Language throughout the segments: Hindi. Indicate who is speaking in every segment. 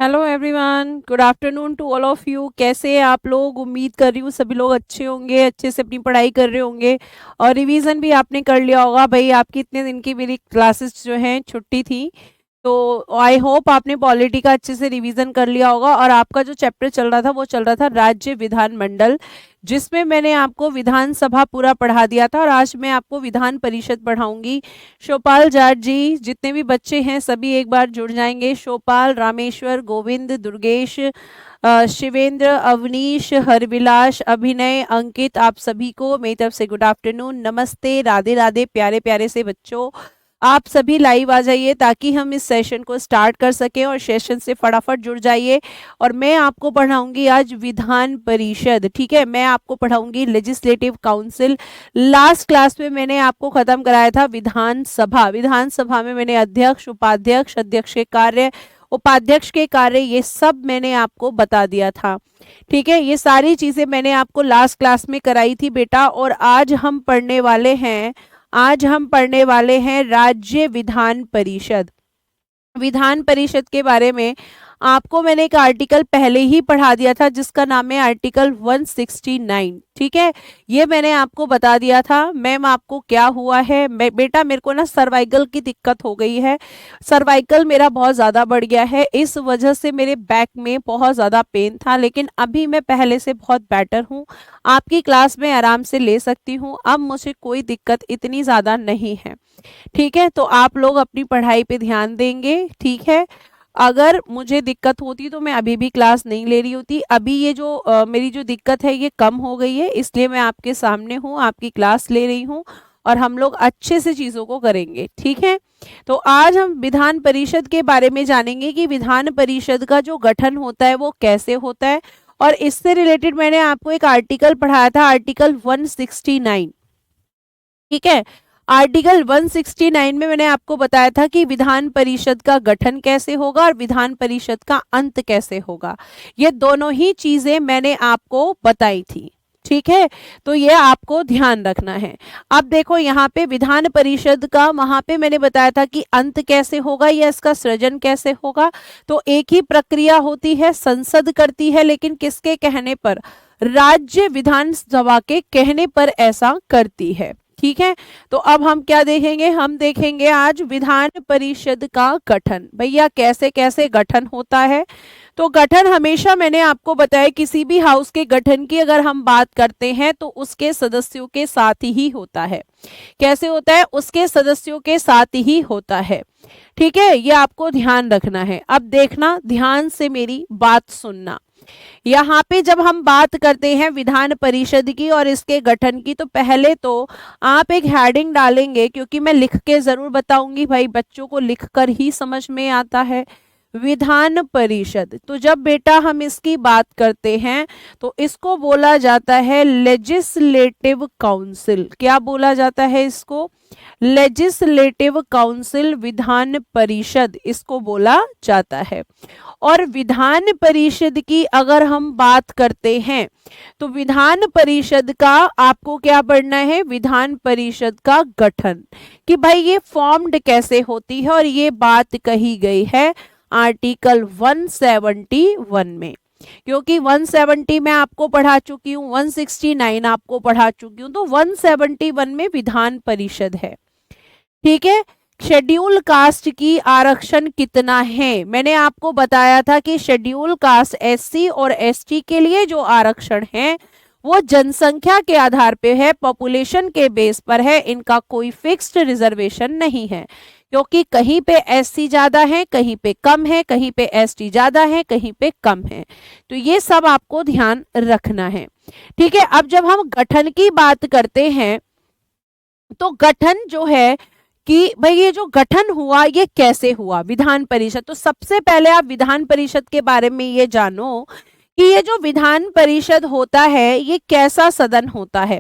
Speaker 1: Hello everyone, good afternoon to all of you. कैसे हैं आप लोग? उम्मीद कर रही हूँ सभी लोग अच्छे होंगे, अच्छे से अपनी पढ़ाई कर रहे होंगे और रिवीजन भी आपने कर लिया होगा। भाई आपकी इतने दिन की मेरी क्लासेस जो हैं छुट्टी थी, तो आई होप आपने पॉलिटी का अच्छे से रिवीजन कर लिया होगा। और आपका जो चैप्टर चल रहा था वो चल रहा था राज्य विधानमंडल, जिसमें मैंने आपको विधानसभा पूरा पढ़ा दिया था और आज मैं आपको विधान परिषद पढ़ाऊंगी। शोपाल जाट जी, जितने भी बच्चे हैं सभी एक बार जुड़ जाएंगे। शोपाल, रामेश्वर, गोविंद, दुर्गेश, शिवेंद्र, अवनीश, हरविलास, अभिनय, अंकित, आप सभी को मेरी तरफ से गुड आफ्टरनून, नमस्ते, राधे राधे। प्यारे प्यारे से बच्चों, आप सभी लाइव आ जाइए ताकि हम इस सेशन को स्टार्ट कर सकें और सेशन से फटाफट जुड़ जाइए। और मैं आपको पढ़ाऊंगी आज विधान परिषद, ठीक है। मैं आपको पढ़ाऊंगी लेजिस्लेटिव काउंसिल। लास्ट क्लास में मैंने आपको खत्म कराया था विधानसभा। विधानसभा में मैंने अध्यक्ष, उपाध्यक्ष, अध्यक्ष के कार्य, उपाध्यक्ष के कार्य, ये सब मैंने आपको बता दिया था, ठीक है। ये सारी चीजें मैंने आपको लास्ट क्लास में कराई थी बेटा। और आज हम पढ़ने वाले हैं राज्य विधान परिषद। विधान परिषद के बारे में आपको मैंने एक आर्टिकल पहले ही पढ़ा दिया था जिसका नाम है आर्टिकल 169, ठीक है। ये मैंने आपको बता दिया था। मैम आपको क्या हुआ है? बेटा मेरे को ना सर्वाइकल की दिक्कत हो गई है, सर्वाइकल मेरा बहुत ज़्यादा बढ़ गया है, इस वजह से मेरे बैक में बहुत ज़्यादा पेन था, लेकिन अभी मैं पहले से बहुत बेटर हूँ। आपकी क्लास में आराम से ले सकती हूँ, अब मुझे कोई दिक्कत इतनी ज़्यादा नहीं है, ठीक है। तो आप लोग अपनी पढ़ाई पे ध्यान देंगे, ठीक है। अगर मुझे दिक्कत होती तो मैं अभी भी क्लास नहीं ले रही होती। अभी ये जो मेरी जो दिक्कत है ये कम हो गई है, इसलिए मैं आपके सामने हूँ, आपकी क्लास ले रही हूँ और हम लोग अच्छे से चीज़ों को करेंगे, ठीक है। तो आज हम विधान परिषद के बारे में जानेंगे कि विधान परिषद का जो गठन होता है वो कैसे होता है। और इससे रिलेटेड मैंने आपको एक आर्टिकल पढ़ाया था, आर्टिकल 169, ठीक है। आर्टिकल 169 में मैंने आपको बताया था कि विधान परिषद का गठन कैसे होगा और विधान परिषद का अंत कैसे होगा। ये दोनों ही चीजें मैंने आपको बताई थी, ठीक है। तो ये आपको ध्यान रखना है। अब देखो यहाँ पे विधान परिषद का, वहां पे मैंने बताया था कि अंत कैसे होगा या इसका सृजन कैसे होगा। तो एक ही प्रक्रिया होती है, संसद करती है, लेकिन किसके कहने पर? राज्य विधानसभा के कहने पर ऐसा करती है, ठीक है। तो अब हम क्या देखेंगे? हम देखेंगे आज विधान परिषद का गठन। भैया कैसे कैसे गठन होता है? तो गठन हमेशा मैंने आपको बताया किसी भी हाउस के गठन की अगर हम बात करते हैं तो उसके सदस्यों के साथ ही होता है। कैसे होता है? उसके सदस्यों के साथ ही होता है, ठीक है। ये आपको ध्यान रखना है। अब देखना, ध्यान से मेरी बात सुनना। यहाँ पे जब हम बात करते हैं विधान परिषद की और इसके गठन की, तो पहले तो आप एक हेडिंग डालेंगे, क्योंकि मैं लिख के जरूर बताऊंगी भाई, बच्चों को लिखकर ही समझ में आता है। विधान परिषद, तो जब बेटा हम इसकी बात करते हैं तो इसको बोला जाता है लेजिस्लेटिव काउंसिल। क्या बोला जाता है इसको? लेजिस्लेटिव काउंसिल, विधान परिषद इसको बोला जाता है। और विधान परिषद की अगर हम बात करते हैं तो विधान परिषद का आपको क्या पढ़ना है? विधान परिषद का गठन, कि भाई ये फॉर्म्ड कैसे होती है, और ये बात कही गई है आर्टिकल 171 में। क्योंकि 170 में आपको पढ़ा चुकी हूँ, 169 आपको पढ़ा चुकी हूँ, तो 171 में विधान परिषद है, ठीक है। शेड्यूल कास्ट की आरक्षण कितना है? मैंने आपको बताया था कि शेड्यूल कास्ट एससी और एसटी के लिए जो आरक्षण है वो जनसंख्या के आधार पे है, पॉपुलेशन के बेस पर है, इनका कोई फिक्स्ड रिजर्वेशन नहीं है। क्योंकि कहीं पे एससी ज्यादा है, कहीं पे कम है, कहीं पे एसटी ज्यादा है, कहीं पे कम है। तो ये सब आपको ध्यान रखना है, ठीक है। अब जब हम गठन की बात करते हैं तो गठन जो है कि भाई ये जो गठन हुआ ये कैसे हुआ विधान परिषद, तो सबसे पहले आप विधान परिषद के बारे में ये जानो कि ये जो विधान परिषद होता है ये कैसा सदन होता है।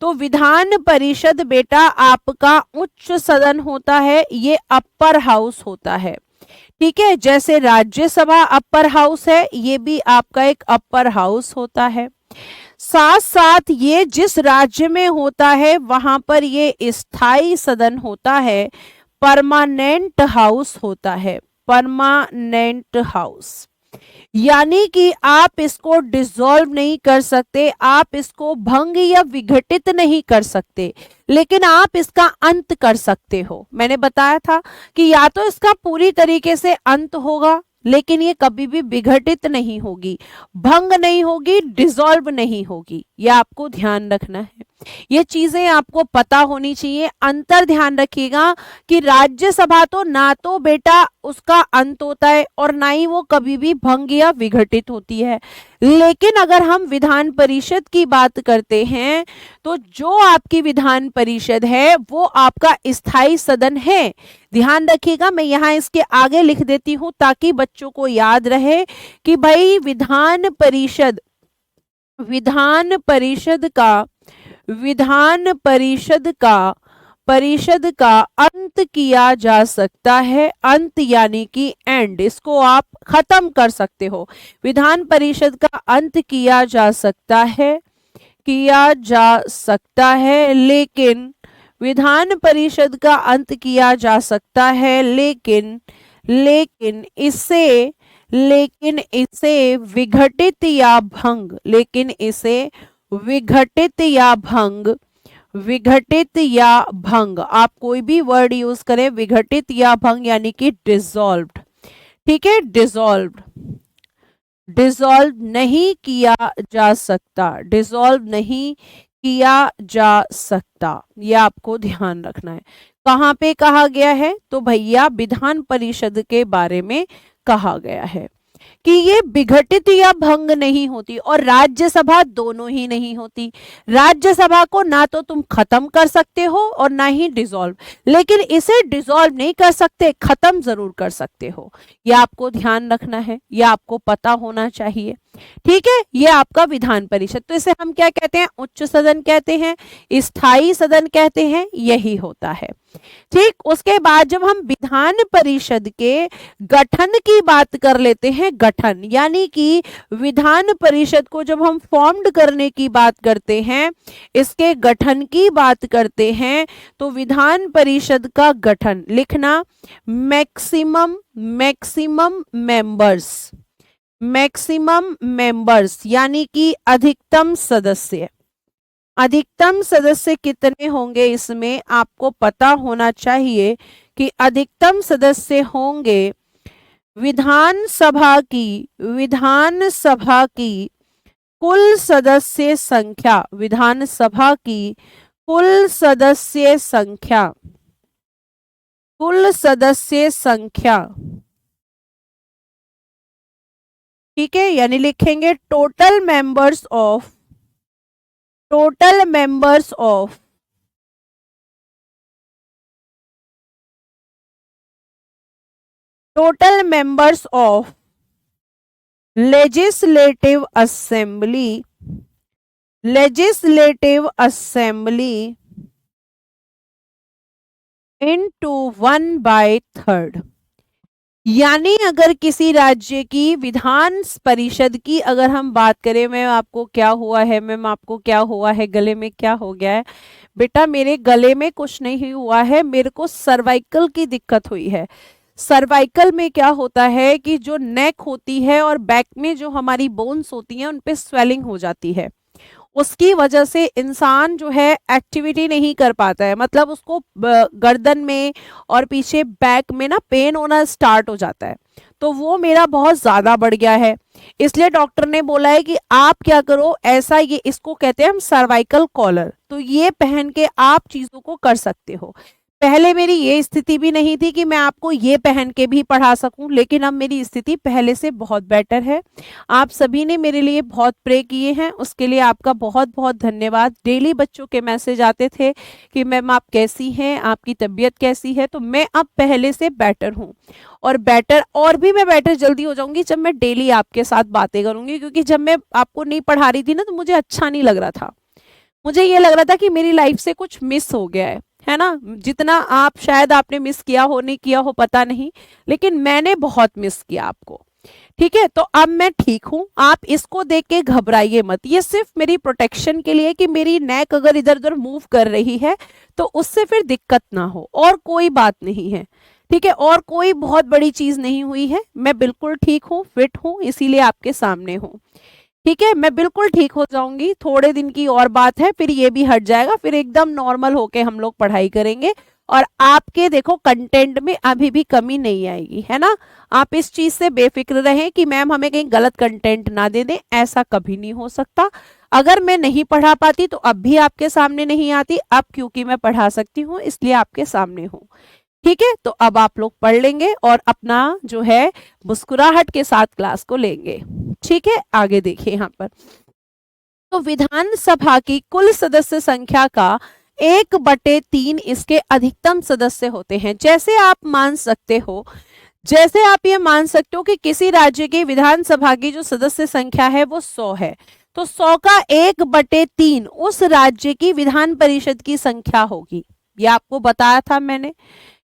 Speaker 1: तो विधान परिषद बेटा आपका उच्च सदन होता है, ये अपर हाउस होता है, ठीक है। जैसे राज्यसभा अपर हाउस है, ये भी आपका एक अपर हाउस होता है। साथ साथ ये जिस राज्य में होता है वहां पर ये स्थायी सदन होता है, परमानेंट हाउस होता है, परमानेंट हाउस। यानी कि आप इसको डिसॉल्व नहीं कर सकते, आप इसको भंग या विघटित नहीं कर सकते, लेकिन आप इसका अंत कर सकते हो। मैंने बताया था कि या तो इसका पूरी तरीके से अंत होगा, लेकिन ये कभी भी विघटित नहीं होगी, भंग नहीं होगी, डिसॉल्व नहीं होगी। ये आपको ध्यान रखना है, ये चीजें आपको पता होनी चाहिए। अंतर ध्यान रखिएगा कि राज्यसभा तो ना तो बेटा उसका अंत होता है और ना ही वो कभी भी भंग या विघटित होती है। लेकिन अगर हम विधान परिषद की बात करते हैं तो जो आपकी विधान परिषद है वो आपका स्थायी सदन है। ध्यान रखिएगा, मैं यहाँ इसके आगे लिख देती हूं ताकि बच्चों को याद रहे कि भाई विधान परिषद परिषद का अंत किया जा सकता है। अंत यानी कि एंड, इसको आप खत्म कर सकते हो। विधान परिषद का अंत किया जा सकता है, लेकिन विधान परिषद का अंत किया जा सकता है, लेकिन इसे विघटित या भंग, आप कोई भी वर्ड यूज करें, विघटित या भंग यानी कि डिसॉल्व्ड, ठीक है, डिसॉल्व नहीं किया जा सकता, यह आपको ध्यान रखना है। कहां पे कहा गया है? तो भैया विधान परिषद के बारे में कहा गया है कि ये विघटित या भंग नहीं होती, और राज्यसभा दोनों ही नहीं होती। राज्यसभा को ना तो तुम खत्म कर सकते हो और ना ही डिसॉल्व, लेकिन इसे डिसॉल्व नहीं कर सकते, खत्म जरूर कर सकते हो। यह आपको ध्यान रखना है, यह आपको पता होना चाहिए, ठीक है। ये आपका विधान परिषद, तो इसे हम क्या कहते हैं? उच्च सदन कहते हैं, स्थायी सदन कहते हैं, यही होता है, ठीक। उसके बाद जब हम विधान परिषद के गठन की बात कर लेते हैं, गठन यानी कि विधान परिषद को जब हम फॉर्म्ड करने की बात करते हैं, इसके गठन की बात करते हैं, तो विधान परिषद का गठन लिखना मैक्सिमम मेंबर्स यानी कि अधिकतम सदस्य कितने होंगे, इसमें आपको पता होना चाहिए कि अधिकतम सदस्य होंगे विधानसभा की कुल सदस्य संख्या, ठीक है। यानी लिखेंगे total members of legislative assembly into 1/3। यानी अगर किसी राज्य की विधान परिषद की अगर हम बात करें, मैम आपको क्या हुआ है, गले में क्या हो गया है? बेटा मेरे गले में कुछ नहीं हुआ है, मेरे को सर्वाइकल की दिक्कत हुई है। सर्वाइकल में क्या होता है कि जो नेक होती है और बैक में जो हमारी बोन्स होती हैं उन पे स्वेलिंग हो जाती है, उसकी वजह से इंसान जो है एक्टिविटी नहीं कर पाता है, मतलब उसको गर्दन में और पीछे बैक में ना पेन होना स्टार्ट हो जाता है। तो वो मेरा बहुत ज़्यादा बढ़ गया है, इसलिए डॉक्टर ने बोला है कि आप क्या करो, ऐसा ये इसको कहते हैं हम सर्वाइकल कॉलर, तो ये पहन के आप चीज़ों को कर सकते हो। पहले मेरी ये स्थिति भी नहीं थी कि मैं आपको ये पहन के भी पढ़ा सकूं, लेकिन अब मेरी स्थिति पहले से बहुत बेटर है। आप सभी ने मेरे लिए बहुत प्रे किए हैं, उसके लिए आपका बहुत बहुत धन्यवाद। डेली बच्चों के मैसेज आते थे कि मैम आप कैसी हैं, आपकी तबीयत कैसी है, तो मैं अब पहले से बेटर हूँ, और भी मैं बेटर जल्दी हो जाऊंगी जब मैं डेली आपके साथ बातें करूंगी, क्योंकि जब मैं आपको नहीं पढ़ा रही थी ना तो मुझे अच्छा नहीं लग रहा था, मुझे ये लग रहा था कि मेरी लाइफ से कुछ मिस हो गया है ना। जितना आप शायद आपने मिस किया हो, नहीं किया हो पता नहीं, लेकिन मैंने बहुत मिस किया आपको, ठीक है। तो अब मैं ठीक हूं, आप इसको देख के घबराइए मत, ये सिर्फ मेरी प्रोटेक्शन के लिए कि मेरी नेक अगर इधर उधर मूव कर रही है तो उससे फिर दिक्कत ना हो, और कोई बात नहीं है, ठीक है, और कोई बहुत बड़ी चीज नहीं हुई है, मैं बिल्कुल ठीक हूँ, फिट हूँ, इसीलिए आपके सामने हूँ। ठीक है, मैं बिल्कुल ठीक हो जाऊंगी, थोड़े दिन की और बात है, फिर ये भी हट जाएगा, फिर एकदम नॉर्मल होके हम लोग पढ़ाई करेंगे और आपके देखो कंटेंट में अभी भी कमी नहीं आएगी, है ना। आप इस चीज से बेफिक्र रहें कि मैम हमें कहीं गलत कंटेंट ना दे दें, ऐसा कभी नहीं हो सकता। अगर मैं नहीं पढ़ा पाती तो अब भी आपके सामने नहीं आती, अब क्योंकि मैं पढ़ा सकती हूँ इसलिए आपके सामने हूँ। ठीक है, तो अब आप लोग पढ़ लेंगे और अपना जो है मुस्कुराहट के साथ क्लास को लेंगे। ठीक है, आगे देखिए यहाँ पर। तो विधानसभा की कुल सदस्य संख्या का 1/3 इसके अधिकतम सदस्य होते हैं। जैसे आप मान सकते हो, जैसे आप ये मान सकते हो कि किसी राज्य की विधानसभा की जो सदस्य संख्या है वो 100 है, तो 100 का 1/3 उस राज्य की विधान परिषद की संख्या होगी। ये आपको बताया था मैंने।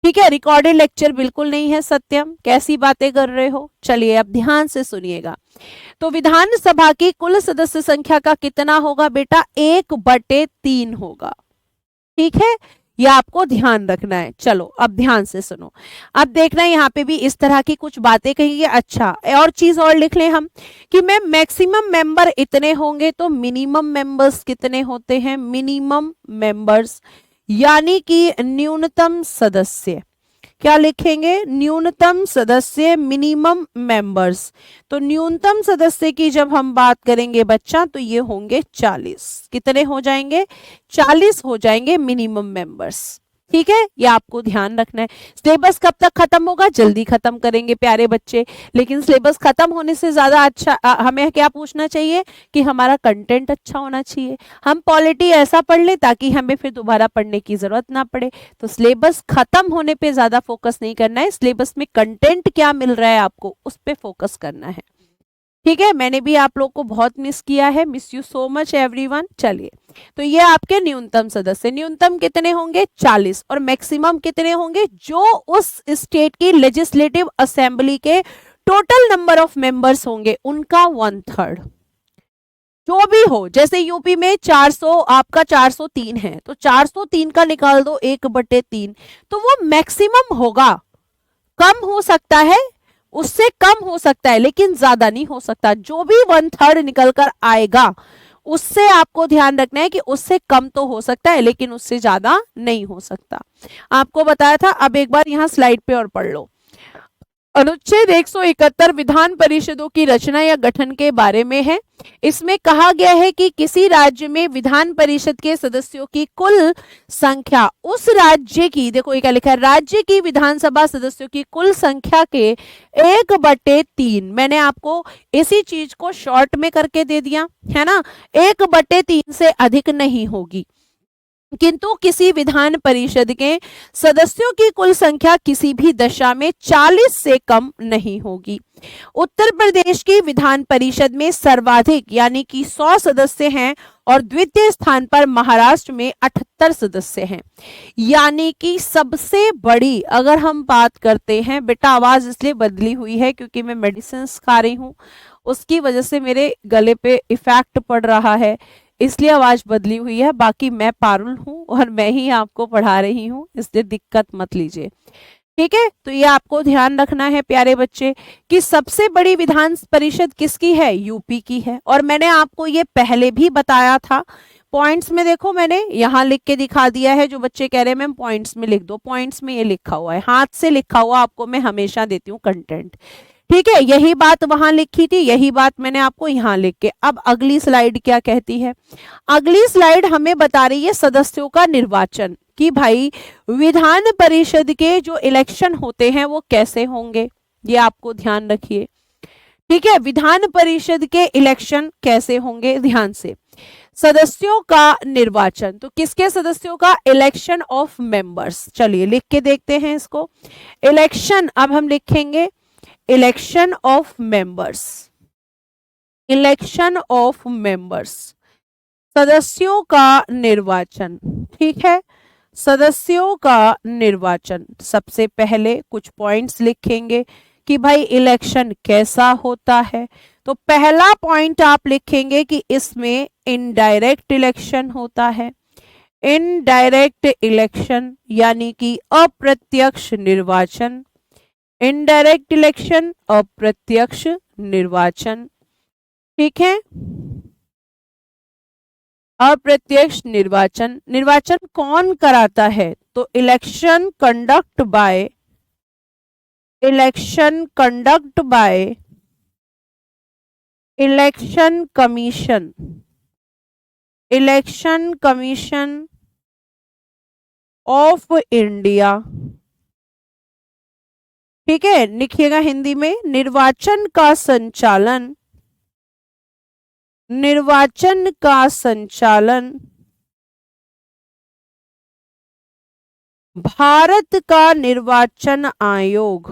Speaker 1: ठीक है, रिकॉर्डेड लेक्चर बिल्कुल नहीं है सत्यम, कैसी बातें कर रहे हो। चलिए अब ध्यान से सुनिएगा। तो विधानसभा की कुल सदस्य संख्या का कितना होगा बेटा, 1/3 होगा। ठीक है, ये आपको ध्यान रखना है। चलो अब ध्यान से सुनो, अब देखना है यहाँ पे भी इस तरह की कुछ बातें कही है। अच्छा, और चीज और लिख लें हम कि मैम मैक्सिमम मेंबर इतने होंगे तो मिनिमम मेंबर्स कितने होते हैं, मिनिमम मेंबर्स यानी कि न्यूनतम सदस्य। क्या लिखेंगे, न्यूनतम सदस्य, मिनिमम मेंबर्स। तो न्यूनतम सदस्य की जब हम बात करेंगे बच्चा तो ये होंगे 40। कितने हो जाएंगे, 40 हो जाएंगे मिनिमम मेंबर्स। ठीक है, ये आपको ध्यान रखना है। सिलेबस कब तक खत्म होगा, जल्दी खत्म करेंगे प्यारे बच्चे, लेकिन सिलेबस खत्म होने से ज्यादा अच्छा हमें क्या पूछना चाहिए कि हमारा कंटेंट अच्छा होना चाहिए। हम पॉलिटी ऐसा पढ़ ले ताकि हमें फिर दोबारा पढ़ने की जरूरत ना पड़े। तो सिलेबस खत्म होने पे ज्यादा फोकस नहीं करना है, सिलेबस में कंटेंट क्या मिल रहा है आपको उस पर फोकस करना है। ठीक है, मैंने भी आप लोग को बहुत मिस किया है, miss you so much everyone. चलिए, तो ये आपके न्यूनतम सदस्य, न्यूनतम कितने होंगे 40, और मैक्सिमम कितने होंगे, जो उस स्टेट की लेजिस्लेटिव असेंबली के टोटल नंबर ऑफ मेंबर्स होंगे उनका 1/3। जो भी हो, जैसे यूपी में 400, आपका 403 है तो 403 का निकाल दो 1/3, तो वो मैक्सिमम होगा। कम हो सकता है, उससे कम हो सकता है, लेकिन ज्यादा नहीं हो सकता। जो भी 1/3 निकल कर आएगा उससे आपको ध्यान रखना है कि उससे कम तो हो सकता है लेकिन उससे ज्यादा नहीं हो सकता। आपको बताया था। अब एक बार यहां स्लाइड पे और पढ़ लो। अनुच्छेद 171 विधान परिषदों की रचना या गठन के बारे में है। इसमें कहा गया है कि किसी राज्य में विधान परिषद के सदस्यों की कुल संख्या उस राज्य की, देखो ये क्या लिखा है, राज्य की विधानसभा सदस्यों की कुल संख्या के 1/3। मैंने आपको इसी चीज को शॉर्ट में करके दे दिया है ना, 1/3 से अधिक नहीं होगी। किंतु किसी विधान परिषद के सदस्यों की कुल संख्या किसी भी दशा में 40 से कम नहीं होगी। उत्तर प्रदेश की विधान परिषद में सर्वाधिक यानी कि 100 सदस्य हैं और द्वितीय स्थान पर महाराष्ट्र में 78 सदस्य हैं। यानी कि सबसे बड़ी, अगर हम बात करते हैं, बेटा आवाज इसलिए बदली हुई है क्योंकि मैं मेडिसिन खा रही हूँ, उसकी वजह से मेरे गले पे इफेक्ट पड़ रहा है, इसलिए आवाज बदली हुई है। बाकी मैं पारुल हूँ और मैं ही आपको पढ़ा रही हूँ, इसलिए दिक्कत मत लीजिए। ठीक है, तो ये आपको ध्यान रखना है प्यारे बच्चे कि सबसे बड़ी विधान परिषद किसकी है, यूपी की है। और मैंने आपको ये पहले भी बताया था। पॉइंट्स में देखो मैंने यहाँ लिख के दिखा दिया है। जो बच्चे कह रहे हैं मैम पॉइंट्स में लिख दो, पॉइंट्स में ये लिखा हुआ है, हाथ से लिखा हुआ आपको मैं हमेशा देती हूँ कंटेंट। ठीक है, यही बात वहां लिखी थी, यही बात मैंने आपको यहाँ लिख के। अब अगली स्लाइड क्या कहती है, अगली स्लाइड हमें बता रही है सदस्यों का निर्वाचन, कि भाई विधान परिषद के जो इलेक्शन होते हैं वो कैसे होंगे, ये आपको ध्यान रखिए। ठीक है, विधान परिषद के इलेक्शन कैसे होंगे, ध्यान से। सदस्यों का निर्वाचन, तो किसके सदस्यों का, इलेक्शन ऑफ मेंबर्स। चलिए लिख के देखते हैं इसको। इलेक्शन, अब हम लिखेंगे election of members, election of members, सदस्यों का निर्वाचन। ठीक है, सदस्यों का निर्वाचन। सबसे पहले कुछ पॉइंट्स लिखेंगे कि भाई इलेक्शन कैसा होता है। तो पहला पॉइंट आप लिखेंगे कि इसमें इनडायरेक्ट इलेक्शन होता है। इनडायरेक्ट इलेक्शन यानी कि अप्रत्यक्ष निर्वाचन, इनडायरेक्ट इलेक्शन अप्रत्यक्ष निर्वाचन, ठीक है। अप्रत्यक्ष निर्वाचन, निर्वाचन कौन कराता है? तो election conduct by election commission of India, ठीक है। लिखिएगा हिंदी में, निर्वाचन का संचालन भारत का निर्वाचन आयोग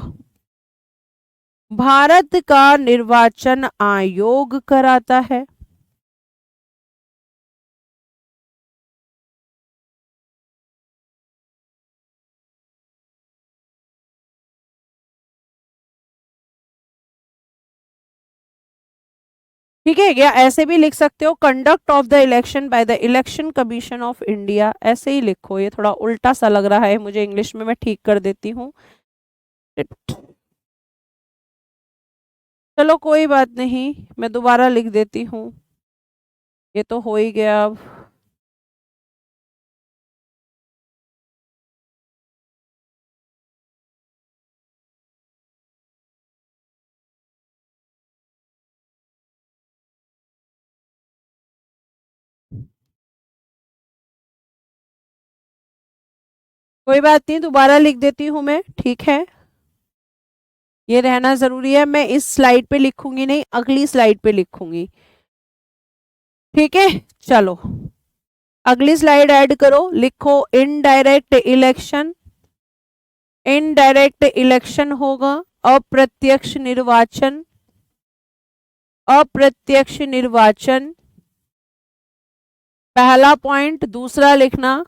Speaker 1: कराता है। ठीक है, या ऐसे भी लिख सकते हो, conduct of the election by the election commission of India, ऐसे ही लिखो। ये थोड़ा उल्टा सा लग रहा है मुझे इंग्लिश में, मैं ठीक कर देती हूँ। चलो कोई बात नहीं, मैं दोबारा लिख देती हूँ, ये तो हो ही गया अब। कोई बात नहीं, दोबारा लिख देती हूँ मैं, ठीक है। ये रहना जरूरी है, मैं इस स्लाइड पे लिखूंगी नहीं, अगली स्लाइड पे लिखूंगी, ठीक है। चलो अगली स्लाइड ऐड करो, लिखो इनडायरेक्ट इलेक्शन होगा अप्रत्यक्ष निर्वाचन, पहला पॉइंट। दूसरा लिखना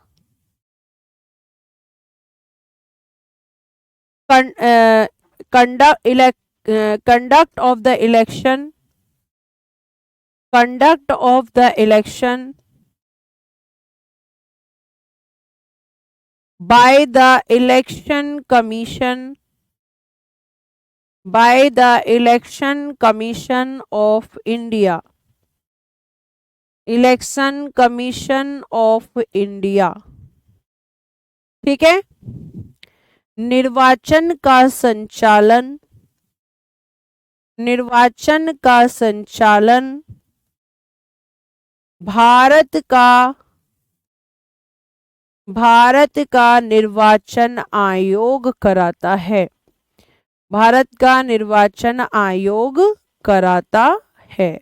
Speaker 1: conduct of the election by the election commission of India, ठीक है। निर्वाचन का संचालन भारत का निर्वाचन आयोग कराता है, भारत का निर्वाचन आयोग कराता है,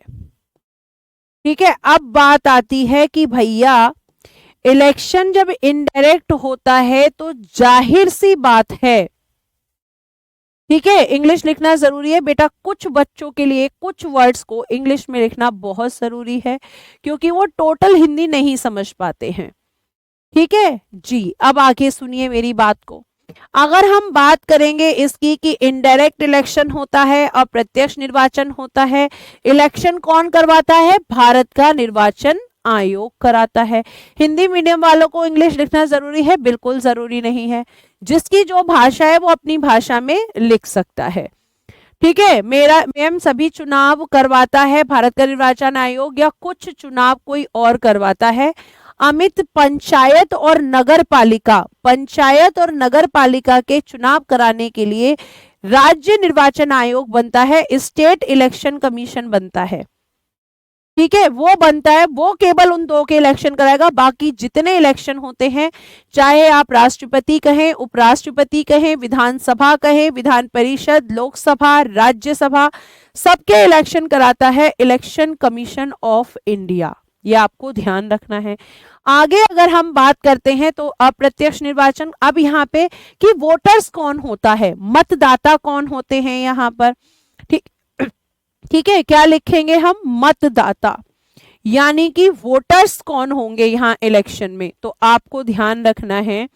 Speaker 1: ठीक है। अब बात आती है कि भैया इलेक्शन जब इनडायरेक्ट होता है तो जाहिर सी बात है, ठीक है, इंग्लिश लिखना जरूरी है बेटा। कुछ बच्चों के लिए कुछ वर्ड्स को इंग्लिश में लिखना बहुत जरूरी है, क्योंकि वो टोटल हिंदी नहीं समझ पाते हैं, ठीक है जी। अब आगे सुनिए मेरी बात को। अगर हम बात करेंगे इसकी कि इनडायरेक्ट इलेक्शन होता है, अप्रत्यक्ष निर्वाचन होता है, इलेक्शन कौन करवाता है? भारत का निर्वाचन आयोग कराता है। हिंदी मीडियम वालों को इंग्लिश लिखना जरूरी है? बिल्कुल जरूरी नहीं है, जिसकी जो भाषा है वो अपनी भाषा में लिख सकता है, ठीक है। मैम सभी चुनाव करवाता है भारत का निर्वाचन आयोग या कुछ चुनाव कोई और करवाता है? अमित, पंचायत और नगर पालिका के चुनाव कराने के लिए राज्य निर्वाचन आयोग बनता है, स्टेट इलेक्शन कमीशन बनता है, ठीक है, वो बनता है। वो केवल उन दो के इलेक्शन कराएगा, बाकी जितने इलेक्शन होते हैं, चाहे आप राष्ट्रपति कहें, उपराष्ट्रपति कहें, विधानसभा कहें, विधान परिषद, लोकसभा, राज्यसभा, सबके इलेक्शन कराता है इलेक्शन कमीशन ऑफ इंडिया। ये आपको ध्यान रखना है। आगे अगर हम बात करते हैं तो अप्रत्यक्ष निर्वाचन, अब यहाँ पे कि वोटर्स कौन होता है, मतदाता कौन होते हैं यहाँ पर, ठीक है। क्या लिखेंगे हम? मतदाता, यानी कि वोटर्स कौन होंगे यहाँ इलेक्शन में। तो आपको ध्यान रखना है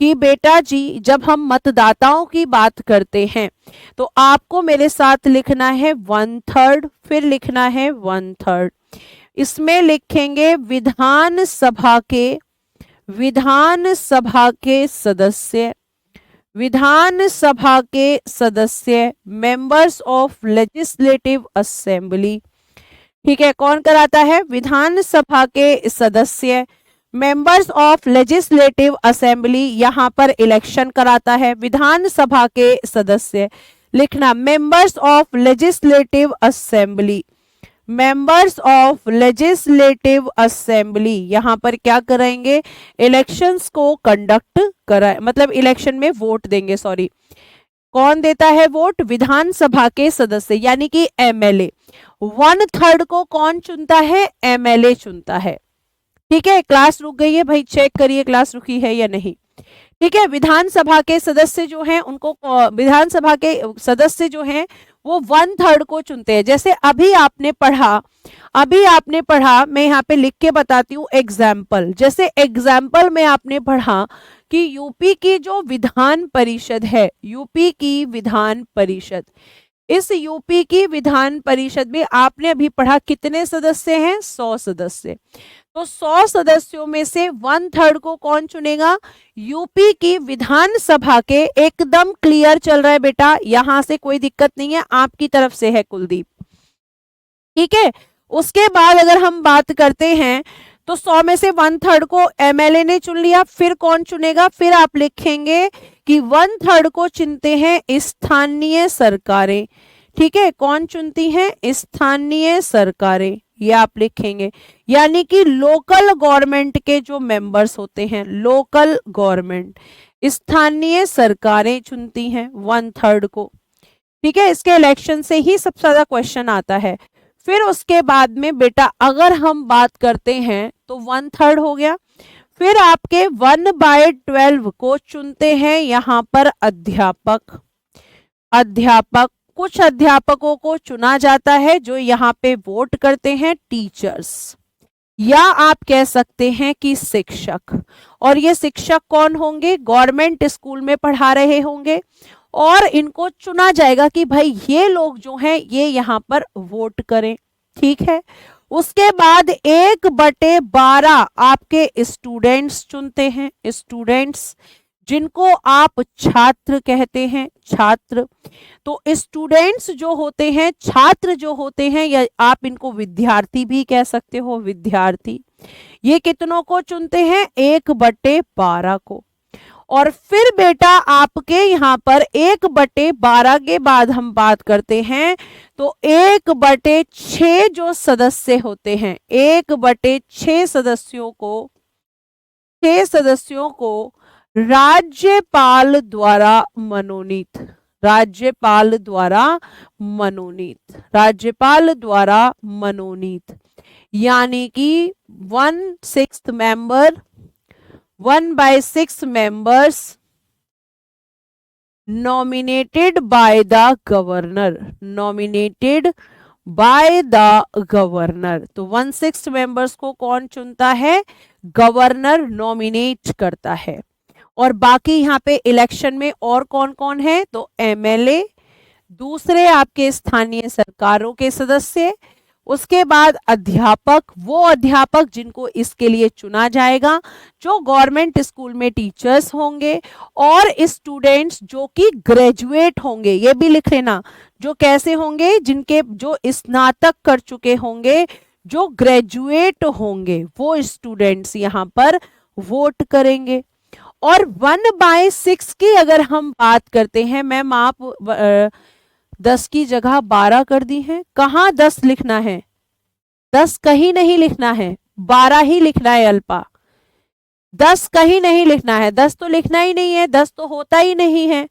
Speaker 1: कि बेटा जी जब हम मतदाताओं की बात करते हैं तो आपको मेरे साथ लिखना है 1/3, फिर लिखना है 1/3। इसमें लिखेंगे विधानसभा विधानसभा के सदस्य, विधानसभा के सदस्य, मेंबर्स ऑफ लेजिस्लेटिव असेंबली। ठीक है, कौन कराता है? विधानसभा के सदस्य, मेंबर्स ऑफ लेजिस्लेटिव असेंबली, यहां पर इलेक्शन कराता है। विधानसभा के सदस्य लिखना, members of legislative assembly, members of legislative assembly यहां पर क्या कराएंगे? इलेक्शंस को कंडक्ट कराए, मतलब इलेक्शन में वोट देंगे। सॉरी, कौन देता है वोट? विधानसभा के सदस्य यानी कि एमएलए। 1/3 को कौन चुनता है? एमएलए चुनता है। ठीक है, क्लास रुक गई है भाई, चेक करिए क्लास रुकी है या नहीं। ठीक है, विधानसभा के सदस्य जो हैं उनको, विधानसभा के सदस्य जो हैं वो 1/3 को चुनते हैं। जैसे अभी आपने पढ़ा, मैं यहाँ पे लिख के बताती हूँ एग्जाम्पल। जैसे एग्जाम्पल में आपने पढ़ा कि यूपी की जो विधान परिषद है, यूपी की विधान परिषद, इस यूपी की विधान परिषद में आपने अभी पढ़ा कितने सदस्य हैं? 100 सदस्य। तो 100 सदस्यों में से 1/3 को कौन चुनेगा? यूपी की विधानसभा के। एकदम क्लियर चल रहा है बेटा, यहां से कोई दिक्कत नहीं है, आपकी तरफ से है कुलदीप। ठीक है, उसके बाद अगर हम बात करते हैं तो 100 में से 1/3 को एमएलए ने चुन लिया। फिर कौन चुनेगा? फिर आप लिखेंगे कि 1/3 को चुनते हैं स्थानीय सरकारें। ठीक है, कौन चुनती हैं? स्थानीय सरकारें, ये आप लिखेंगे। यानी कि लोकल गवर्नमेंट के जो मेंबर्स होते हैं, लोकल गवर्नमेंट, स्थानीय सरकारें चुनती हैं 1/3 को। ठीक है, इसके इलेक्शन से ही सबसे ज्यादा क्वेश्चन आता है। फिर उसके बाद में बेटा अगर हम बात करते हैं तो 1/3 हो गया। फिर आपके 1/12 को चुनते हैं यहाँ पर अध्यापक। अध्यापक, कुछ अध्यापकों को चुना जाता है जो यहाँ पे वोट करते हैं, टीचर्स, या आप कह सकते हैं कि शिक्षक। और ये शिक्षक कौन होंगे? गवर्नमेंट स्कूल में पढ़ा रहे होंगे और इनको चुना जाएगा कि भाई ये लोग जो हैं ये यहाँ पर वोट करें। ठीक है, उसके बाद 1/12 आपके स्टूडेंट्स चुनते हैं, स्टूडेंट्स जिनको आप छात्र कहते हैं, छात्र। तो स्टूडेंट्स जो होते हैं, छात्र जो होते हैं, या आप इनको विद्यार्थी भी कह सकते हो, विद्यार्थी, ये कितनों को चुनते हैं? 1/12 को। और फिर बेटा आपके यहाँ पर 1/12 के बाद हम बात करते हैं तो 1/6 जो सदस्य होते हैं, 1/6 सदस्यों को राज्यपाल द्वारा मनोनीत, राज्यपाल द्वारा मनोनीत, राज्यपाल द्वारा मनोनीत, यानी कि 1/6 member, 1/6 members nominated by the governor, nominated by the governor। तो 1/6 members को कौन चुनता है? गवर्नर नॉमिनेट करता है। और बाकी यहाँ पे इलेक्शन में और कौन कौन है? तो एमएलए, दूसरे आपके स्थानीय सरकारों के सदस्य, उसके बाद अध्यापक, वो अध्यापक जिनको इसके लिए चुना जाएगा जो गवर्नमेंट स्कूल में टीचर्स होंगे, और स्टूडेंट्स जो कि ग्रेजुएट होंगे, ये भी लिख लेना, जो कैसे होंगे? जिनके जो स्नातक कर चुके होंगे, जो ग्रेजुएट होंगे, वो स्टूडेंट्स यहाँ पर वोट करेंगे। और 1/6 की अगर हम बात करते हैं, मैम आप 10 की जगह 12 कर दी है, कहाँ 10 लिखना है? 10 कहीं नहीं लिखना है, 12 ही लिखना है अल्पा। 10 कहीं नहीं लिखना है, 10 तो लिखना ही नहीं है, 10 तो होता ही नहीं है।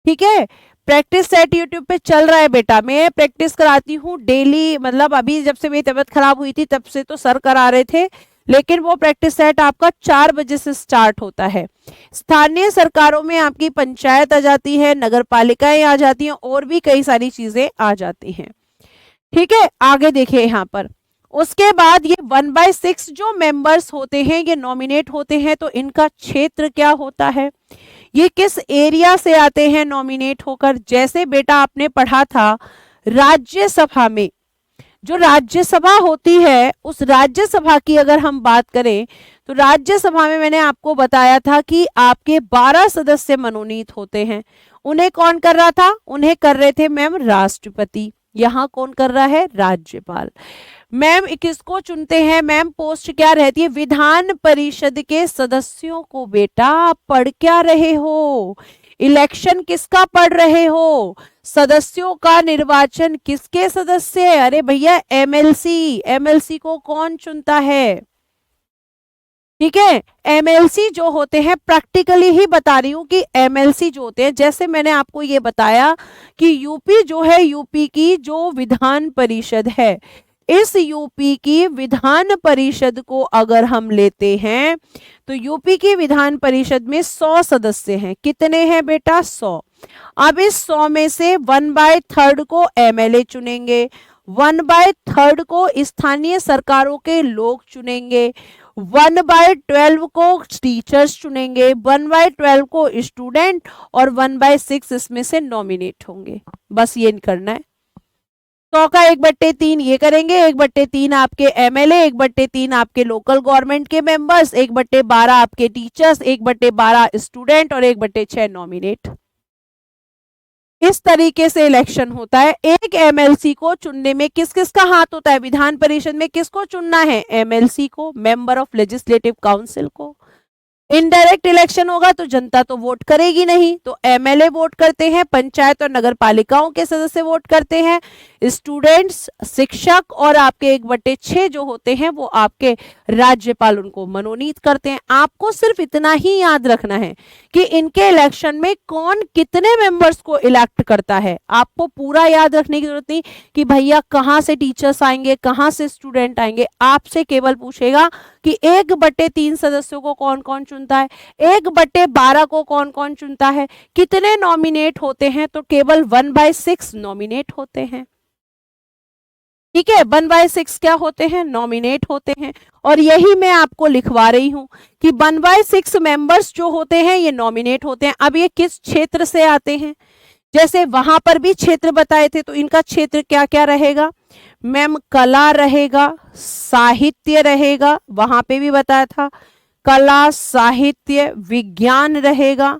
Speaker 1: ठीक है, प्रैक्टिस सेट यूट्यूब पे चल रहा है बेटा, मैं प्रैक्टिस कराती हूँ डेली। मतलब अभी जब से मेरी तबीयत खराब हुई थी तब से तो सर करा रहे थे, लेकिन वो प्रैक्टिस सेट आपका 4 बजे से स्टार्ट होता है। स्थानीय सरकारों में आपकी पंचायत आ जाती है, नगर पालिकाएं आ जाती हैं, और भी कई सारी चीजें आ जाती हैं। ठीक है, आगे देखिए यहाँ पर। उसके बाद ये 1/6 जो मेंबर्स होते हैं, ये नॉमिनेट होते हैं, तो इनका क्षेत्र क्या होता है? ये किस एरिया से आते हैं नॉमिनेट होकर? जैसे बेटा आपने पढ़ा था राज्यसभा में, जो राज्यसभा होती है उस राज्यसभा की अगर हम बात करें तो राज्यसभा में मैंने आपको बताया था कि आपके 12 सदस्य मनोनीत होते हैं। उन्हें कौन कर रहा था? उन्हें कर रहे थे मैम राष्ट्रपति। यहाँ कौन कर रहा है? राज्यपाल। मैम किसको चुनते हैं? मैम पोस्ट क्या रहती है? विधान परिषद के सदस्यों को। बेटा आप पढ़ क्या रहे हो? इलेक्शन किसका पढ़ रहे हो? सदस्यों का निर्वाचन किसके सदस्य? अरे भैया एमएलसी। एमएलसी को कौन चुनता है? ठीक है, एमएलसी जो होते हैं, प्रैक्टिकली ही बता रही हूं कि एमएलसी जो होते हैं, जैसे मैंने आपको ये बताया कि यूपी जो है, यूपी की जो विधान परिषद है, इस यूपी की विधान परिषद को अगर हम लेते हैं तो यूपी की विधान परिषद में 100 सदस्य हैं। कितने हैं बेटा? 100। अब इस 100 में से 1/3 को एमएलए चुनेंगे, 1/3 को स्थानीय सरकारों के लोग चुनेंगे, 1/12 को टीचर्स चुनेंगे, 1/12 को स्टूडेंट और 1/6 इसमें से नॉमिनेट होंगे। बस ये करना है। 100 का 1/3 ये करेंगे, 1/3 आपके एमएलए, 1/3 आपके लोकल गवर्नमेंट के मेंबर्स, 1/12 आपके टीचर्स, 1/12 स्टूडेंट और 1/6 नॉमिनेट। इस तरीके से इलेक्शन होता है। एक एमएलसी को चुनने में किस किस का हाथ होता है? विधान परिषद में किसको चुनना है? एमएलसी को, मेंबर ऑफ लेजिस्लेटिव काउंसिल को। इनडायरेक्ट इलेक्शन होगा तो जनता तो वोट करेगी नहीं, तो एमएलए वोट करते हैं, पंचायत और नगर पालिकाओं के सदस्य वोट करते हैं, स्टूडेंट्स, शिक्षक और आपके 1/6 जो होते हैं वो आपके राज्यपाल उनको मनोनीत करते हैं। आपको सिर्फ इतना ही याद रखना है कि इनके इलेक्शन में कौन कितने मेंबर्स को इलेक्ट करता है। आपको पूरा याद रखने की जरूरत नहीं कि भैया कहाँ से टीचर्स आएंगे, कहाँ से स्टूडेंट आएंगे। आपसे केवल पूछेगा कि 1/3 सदस्यों को कौन कौन चुनता है, 1/12 को कौन कौन चुनता है, कितने नॉमिनेट होते हैं, तो केवल 1/6 नॉमिनेट होते हैं। ठीक है, 1/6 क्या होते हैं? नॉमिनेट होते हैं। और यही मैं आपको लिखवा रही हूं कि 1/6 मेंबर्स जो होते हैं ये नॉमिनेट होते हैं। अब ये किस क्षेत्र से आते हैं? जैसे वहां पर भी क्षेत्र बताए थे, तो इनका क्षेत्र क्या क्या रहेगा? मैम कला रहेगा, साहित्य रहेगा, वहां पे भी बताया था, कला, साहित्य, विज्ञान रहेगा,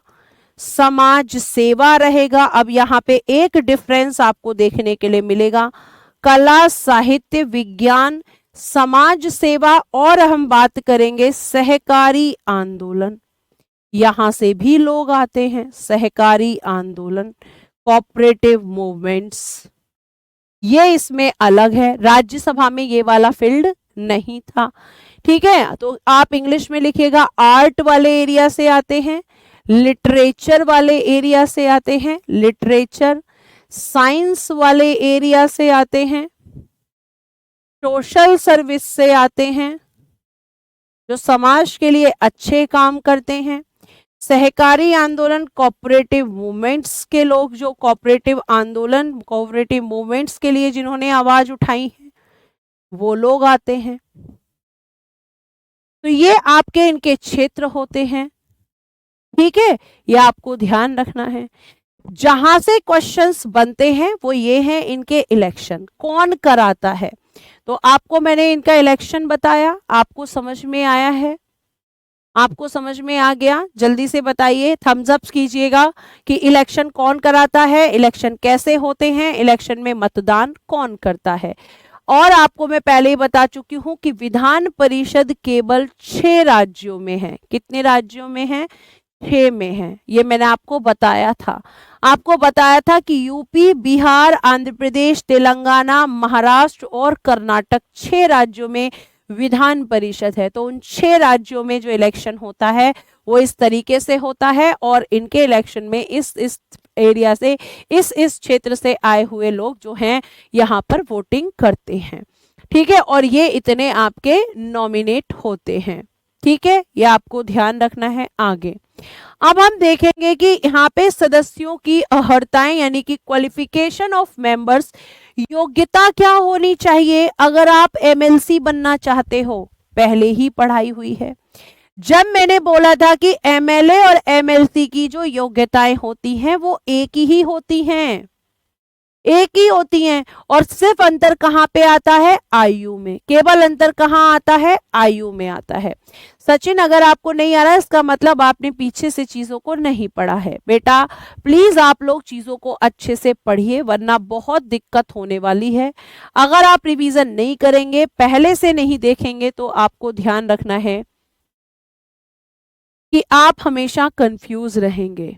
Speaker 1: समाज सेवा रहेगा। अब यहाँ पे एक डिफरेंस आपको देखने के लिए मिलेगा, कला, साहित्य, विज्ञान, समाज सेवा और हम बात करेंगे सहकारी आंदोलन। यहां से भी लोग आते हैं, सहकारी आंदोलन, कोऑपरेटिव मूवमेंट्स, ये इसमें अलग है। राज्यसभा में ये वाला फील्ड नहीं था। ठीक है, तो आप इंग्लिश में लिखिएगा, आर्ट वाले एरिया से आते हैं, लिटरेचर वाले एरिया से आते हैं, लिटरेचर, साइंस वाले एरिया से आते हैं, सोशल सर्विस से आते हैं, जो समाज के लिए अच्छे काम करते हैं, सहकारी आंदोलन, कोऑपरेटिव मूवमेंट्स के लोग, जो कोऑपरेटिव आंदोलन, कोऑपरेटिव मूवमेंट्स के लिए जिन्होंने आवाज उठाई है वो लोग आते हैं। तो ये आपके इनके क्षेत्र होते हैं। ठीक है, ये आपको ध्यान रखना है। जहां से क्वेश्चंस बनते हैं वो ये हैं इनके इलेक्शन कौन कराता है। तो आपको मैंने इनका इलेक्शन बताया, आपको समझ में आया है? आपको समझ में आ गया? जल्दी से बताइए, थम्स अप कीजिएगा कि इलेक्शन कौन कराता है, इलेक्शन कैसे होते हैं, इलेक्शन में मतदान कौन करता है। और आपको मैं पहले ही बता चुकी हूं कि विधान परिषद केवल 6 राज्यों में है। कितने राज्यों में है? 6 में है। ये मैंने आपको बताया था। आपको बताया था कि यूपी, बिहार, आंध्र प्रदेश, तेलंगाना, महाराष्ट्र और कर्नाटक 6 राज्यों में विधान परिषद है। तो उन 6 राज्यों में जो इलेक्शन होता है वो इस तरीके से होता है और इनके इलेक्शन में इस एरिया से, इस क्षेत्र से आए हुए लोग जो हैं यहाँ पर वोटिंग करते हैं। ठीक है, और ये इतने आपके नॉमिनेट होते हैं। ठीक है, ये आपको ध्यान रखना है। आगे अब हम देखेंगे कि यहाँ पे सदस्यों की अर्हताएं यानी कि क्वालिफिकेशन ऑफ मेंबर्स, योग्यता क्या होनी चाहिए अगर आप एमएलसी बनना चाहते हो। पहले ही पढ़ाई हुई है जब मैंने बोला था कि एमएलए और एमएलसी की जो योग्यताएं होती हैं वो एक ही होती हैं, एक ही होती हैं, और सिर्फ अंतर कहाँ पे आता है, आयु में। केवल अंतर कहाँ आता है, आयु में आता है। सचिन, अगर आपको नहीं आ रहा है इसका मतलब आपने पीछे से चीजों को नहीं पढ़ा है। बेटा प्लीज आप लोग चीजों को अच्छे से पढ़िए, वरना बहुत दिक्कत होने वाली है। अगर आप रिवीजन नहीं करेंगे, पहले से नहीं देखेंगे, तो आपको ध्यान रखना है कि आप हमेशा कंफ्यूज रहेंगे।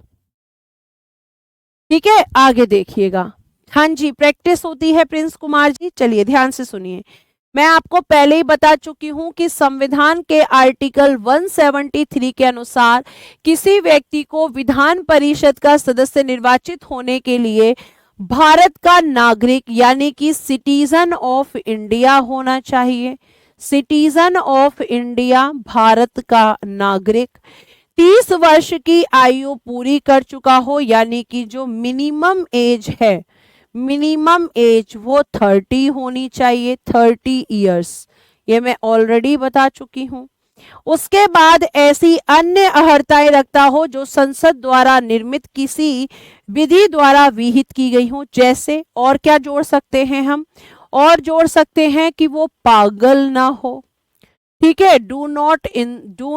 Speaker 1: ठीक है, आगे देखिएगा। हाँ जी, प्रैक्टिस होती है प्रिंस कुमार जी। चलिए ध्यान से सुनिए। मैं आपको पहले ही बता चुकी हूं कि संविधान के आर्टिकल 173 के अनुसार किसी व्यक्ति को विधान परिषद का सदस्य निर्वाचित होने के लिए भारत का नागरिक यानी कि सिटीजन ऑफ इंडिया होना चाहिए। सिटीजन ऑफ इंडिया, भारत का नागरिक, 30 वर्ष की आयु पूरी कर चुका हो, यानी कि जो मिनिमम एज है, मिनिमम एज वो 30 होनी चाहिए, 30 इयर्स, ये मैं ऑलरेडी बता चुकी हूं। उसके बाद ऐसी अन्य अर्हताएं रखता हो जो संसद द्वारा निर्मित किसी विधि द्वारा विहित की गई हो। जैसे, और क्या जोड़ सकते हैं हम, और जोड़ सकते हैं कि वो पागल ना हो। ठीक है, डू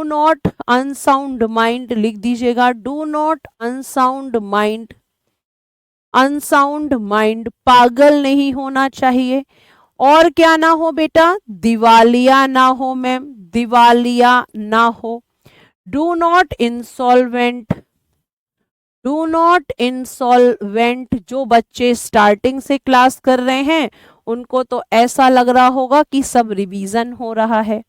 Speaker 1: नॉट अनसाउंड माइंड लिख दीजिएगा, do not unsound mind, unsound mind, पागल नहीं होना चाहिए। और क्या ना हो बेटा, दिवालिया ना हो मैम, दिवालिया ना हो। Do not insolvent, do not insolvent, जो बच्चे स्टार्टिंग से क्लास कर रहे हैं उनको तो ऐसा लग रहा होगा कि सब रिवीजन हो रहा है।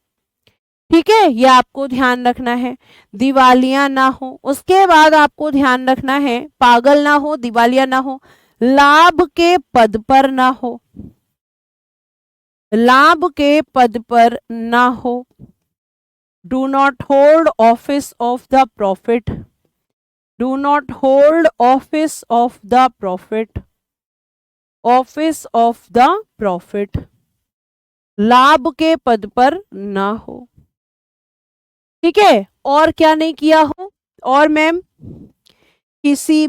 Speaker 1: ठीक है, ये आपको ध्यान रखना है, दिवालिया ना हो। उसके बाद आपको ध्यान रखना है, पागल ना हो, दिवालिया ना हो, लाभ के पद पर ना हो, लाभ के पद पर ना हो। Do not hold office of the profit, do not hold office of the profit, office of the profit, लाभ के पद पर ना हो। ठीक है, और क्या नहीं किया हो, और मैम किसी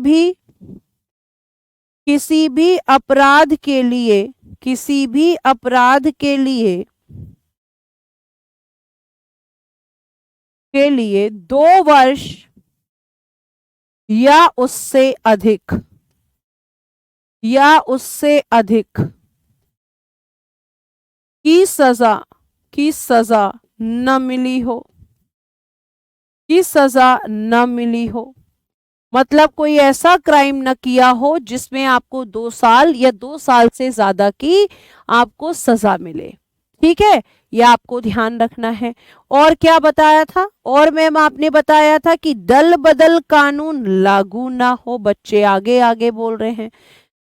Speaker 1: भी अपराध के लिए, किसी भी अपराध के लिए 2 वर्ष या उससे अधिक, या उससे अधिक की सजा न मिली हो, की सजा न मिली हो। मतलब कोई ऐसा क्राइम न किया हो जिसमें आपको 2 साल या 2 साल से ज्यादा की आपको सजा मिले। ठीक है, यह आपको ध्यान रखना है। और क्या बताया था, और मैम आपने बताया था कि दल बदल कानून लागू ना हो। बच्चे आगे आगे बोल रहे हैं,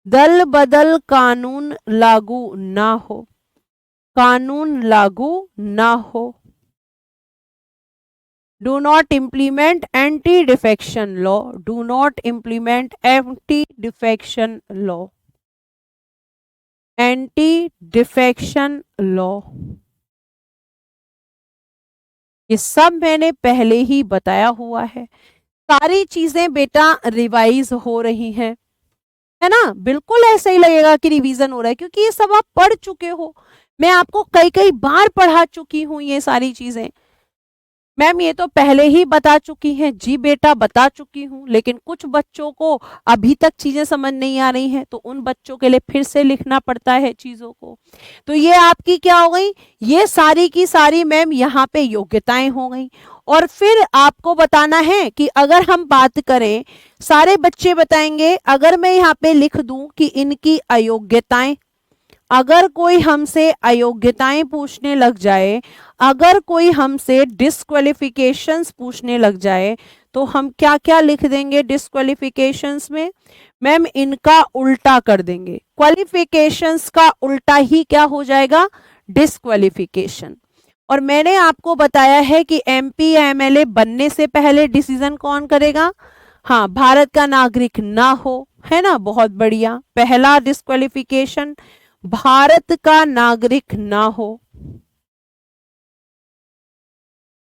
Speaker 1: दल बदल कानून लागू ना हो, कानून लागू ना हो। Do not implement anti-defection law, do not implement anti-defection law, anti-defection law, ये सब मैंने पहले ही बताया हुआ है। सारी चीजें बेटा रिवाइज हो रही हैं, है ना। बिल्कुल ऐसा ही लगेगा कि रिवीजन हो रहा है, क्योंकि ये सब आप पढ़ चुके हो। मैं आपको कई कई बार पढ़ा चुकी हूं ये सारी चीजें। मैम ये तो पहले ही बता चुकी हैं। जी बेटा बता चुकी हूं, लेकिन कुछ बच्चों को अभी तक चीजें समझ नहीं आ रही हैं, तो उन बच्चों के लिए फिर से लिखना पड़ता है चीजों को। तो ये आपकी क्या हो गई, ये सारी की सारी मैम यहाँ पे योग्यताएं हो गई। और फिर आपको बताना है कि अगर हम बात करें, सारे बच्चे बताएंगे, अगर मैं यहाँ पे लिख दूं कि इनकी अयोग्यताएं, अगर कोई हमसे अयोग्यताएं पूछने लग जाए, अगर कोई हमसे डिस्क्वालिफिकेशंस पूछने लग जाए, तो हम क्या क्या लिख देंगे डिस्क्वालिफिकेशंस में, मैम इनका उल्टा कर देंगे। क्वालिफिकेशंस का उल्टा ही क्या हो जाएगा, डिस्क्वालिफिकेशन। और मैंने आपको बताया है कि एमपी या एमएलए बनने से पहले डिसीजन कौन करेगा, हाँ भारत का नागरिक ना हो, है ना। बहुत बढ़िया, पहला डिस्क्वालिफिकेशन भारत का नागरिक ना हो,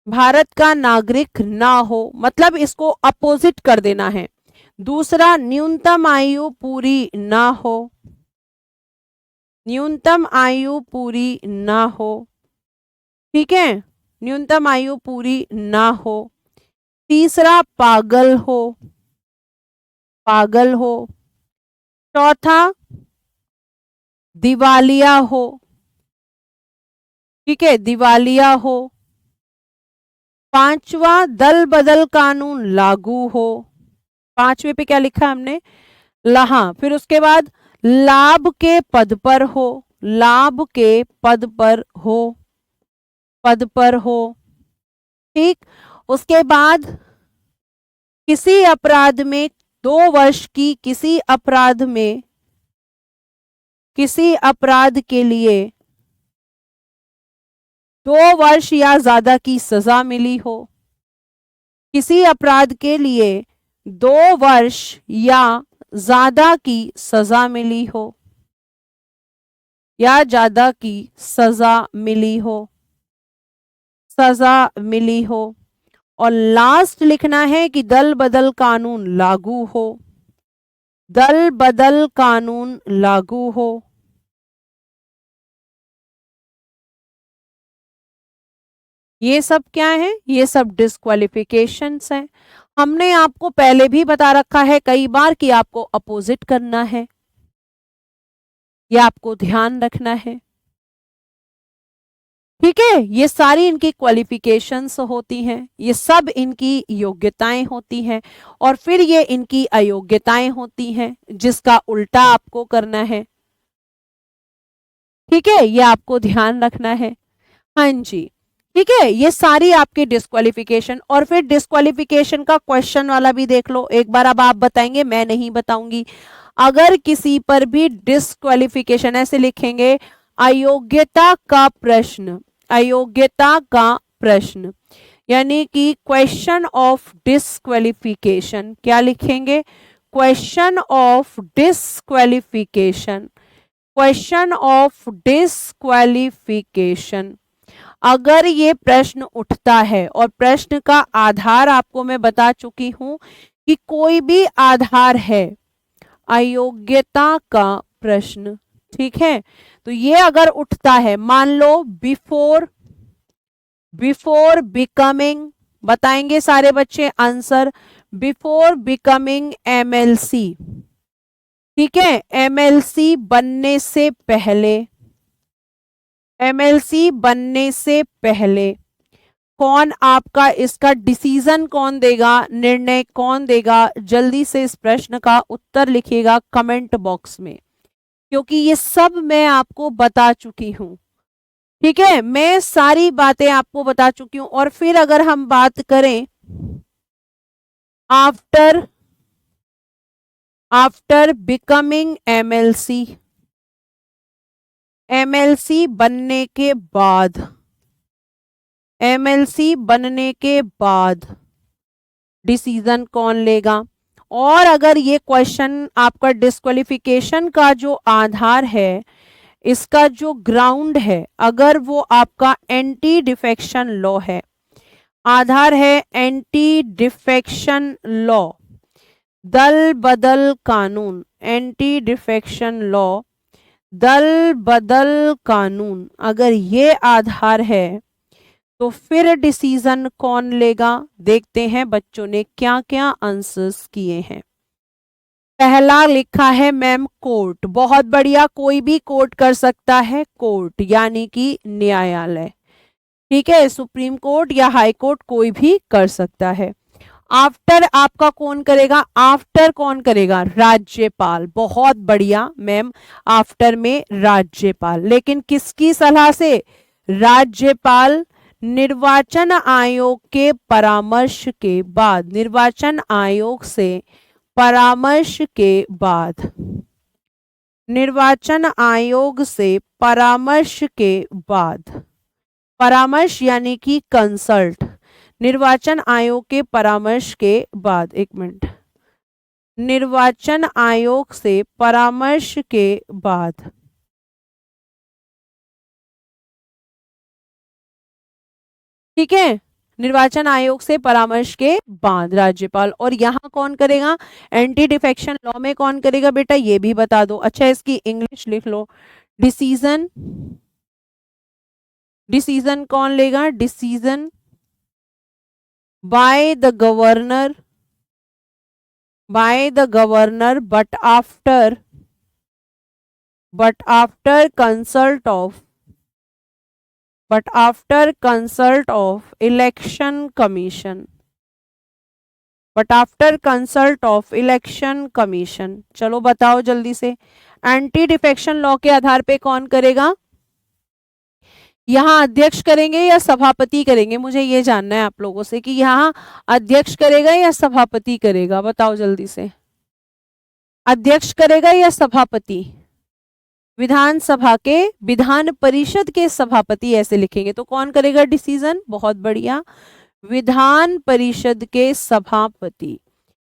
Speaker 1: भारत का नागरिक ना हो, मतलब इसको अपोजिट कर देना है। दूसरा, न्यूनतम आयु पूरी ना हो, न्यूनतम आयु पूरी ना हो, ठीक है, न्यूनतम आयु पूरी ना हो। तीसरा पागल हो, पागल हो। चौथा दिवालिया हो, ठीक है, दिवालिया हो। पांचवा दल बदल कानून लागू हो, पांचवे पे क्या लिखा है हमने, लहा, फिर उसके बाद लाभ के पद पर हो, लाभ के पद पर हो, पद पर हो, ठीक। उसके बाद किसी अपराध में 2 वर्ष की, किसी अपराध में, किसी अपराध के लिए 2 वर्ष या ज्यादा की सजा मिली हो, किसी अपराध के लिए 2 वर्ष या ज्यादा की सजा मिली हो, या ज्यादा की सजा मिली हो, सजा मिली हो। और लास्ट लिखना है कि दल बदल कानून लागू हो, दल बदल कानून लागू हो। ये सब क्या है, ये सब डिस्क्वालिफिकेशंस हैं। हमने आपको पहले भी बता रखा है कई बार कि आपको अपोजिट करना है, ये आपको ध्यान रखना है, ठीक है। ये सारी इनकी क्वालिफिकेशंस होती हैं, ये सब इनकी योग्यताएं होती हैं, और फिर ये इनकी अयोग्यताएं होती हैं जिसका उल्टा आपको करना है, ठीक है, ये आपको ध्यान रखना है। हाँ जी, ठीक है, ये सारी आपकी डिस्क्वालिफिकेशन। और फिर डिस्क्वालिफिकेशन का क्वेश्चन वाला भी देख लो एक बार, अब आप बताएंगे, मैं नहीं बताऊंगी। अगर किसी पर भी डिस्क्वालिफिकेशन, ऐसे लिखेंगे अयोग्यता का प्रश्न, अयोग्यता का प्रश्न, यानी कि क्वेश्चन ऑफ डिस्क्वालिफिकेशन, क्या लिखेंगे, question of disqualification, question of disqualification. अगर ये प्रश्न उठता है, और प्रश्न का आधार आपको मैं बता चुकी हूं कि कोई भी आधार है अयोग्यता का प्रश्न, ठीक है, तो ये अगर उठता है, मान लो बिफोर, बिफोर बिकमिंग, बताएंगे सारे बच्चे आंसर, बिफोर बिकमिंग एमएलसी, ठीक है, एमएलसी बनने से पहले, एमएलसी बनने से पहले कौन आपका इसका डिसीजन कौन देगा, निर्णय कौन देगा, जल्दी से इस प्रश्न का उत्तर लिखिएगा कमेंट बॉक्स में, क्योंकि ये सब मैं आपको बता चुकी हूं, ठीक है, मैं सारी बातें आपको बता चुकी हूं। और फिर अगर हम बात करें after, after becoming MLC, MLC बनने के बाद, एमएलसी बनने के बाद डिसीजन कौन लेगा। और अगर ये क्वेश्चन आपका डिस्क्वालिफिकेशन का जो आधार है, इसका जो ग्राउंड है, अगर वो आपका एंटी डिफेक्शन लॉ है, आधार है एंटी डिफेक्शन लॉ, दल बदल कानून, एंटी डिफेक्शन लॉ, दल बदल कानून, अगर ये आधार है तो फिर डिसीजन कौन लेगा। देखते हैं बच्चों ने क्या क्या आंसर्स किए हैं। पहला लिखा है मैम कोर्ट, बहुत बढ़िया, कोई भी कोर्ट कर सकता है, कोर्ट यानी कि न्यायालय, ठीक है, सुप्रीम कोर्ट या हाई कोर्ट कोई भी कर सकता है। आफ्टर आपका कौन करेगा, आफ्टर कौन करेगा, राज्यपाल, बहुत बढ़िया मैम, आफ्टर में राज्यपाल, लेकिन किसकी सलाह से, राज्यपाल निर्वाचन आयोग के परामर्श के बाद, निर्वाचन आयोग से परामर्श के बाद, निर्वाचन आयोग से परामर्श के बाद, परामर्श यानी कि कंसल्ट, निर्वाचन आयोग के परामर्श के बाद, एक मिनट, निर्वाचन आयोग से परामर्श के बाद, ठीक है, निर्वाचन आयोग से परामर्श के बाद राज्यपाल। और यहाँ कौन करेगा, एंटी डिफेक्शन लॉ में कौन करेगा बेटा, ये भी बता दो। अच्छा, इसकी इंग्लिश लिख लो, डिसीजन, डिसीजन कौन लेगा? Decision by the governor, by the governor but after consult of, but after consult of election commission, but after consult of election commission. चलो बताओ जल्दी से, एंटी डिफेक्शन लॉ के आधार पे कौन करेगा? यहाँ अध्यक्ष करेंगे या सभापति करेंगे? मुझे ये जानना है आप लोगों से कि यहाँ अध्यक्ष करेगा या सभापति करेगा, बताओ जल्दी से। अध्यक्ष करेगा या सभापति? विधानसभा के, विधान परिषद के सभापति ऐसे लिखेंगे। तो कौन करेगा डिसीजन? बहुत बढ़िया, विधान परिषद के सभापति,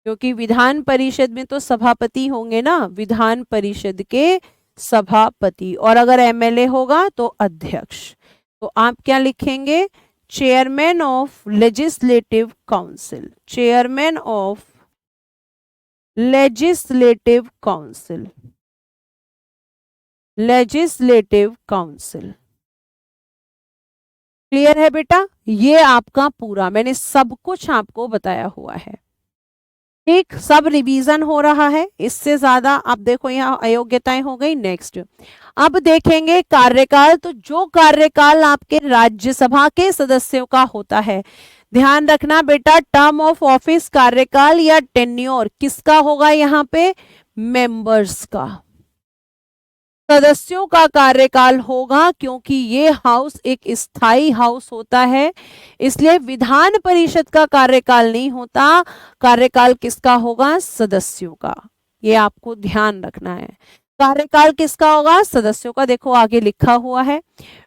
Speaker 1: क्योंकि विधान परिषद में तो सभापति होंगे ना, विधान परिषद के सभापति। और अगर एमएलए होगा तो अध्यक्ष। तो आप क्या लिखेंगे? Chairman of legislative council, chairman of legislative council, legislative council. Clear है बेटा? ये आपका पूरा, मैंने सब कुछ आपको बताया हुआ है, ठीक, सब रिवीजन हो रहा है। इससे ज्यादा आप देखो यहाँ अयोग्यताएं हो गई। नेक्स्ट अब देखेंगे कार्यकाल। तो जो कार्यकाल आपके राज्यसभा के सदस्यों का होता है, ध्यान रखना बेटा, टर्म ऑफ ऑफिस कार्यकाल या टेन्योर किसका होगा? यहाँ पे मेंबर्स का, सदस्यों का कार्यकाल होगा, क्योंकि ये हाउस एक स्थायी हाउस होता है, इसलिए विधान परिषद का कार्यकाल नहीं होता। कार्यकाल किसका होगा? सदस्यों का। ये आपको ध्यान रखना है, कार्यकाल किसका होगा? सदस्यों का। देखो आगे लिखा हुआ है,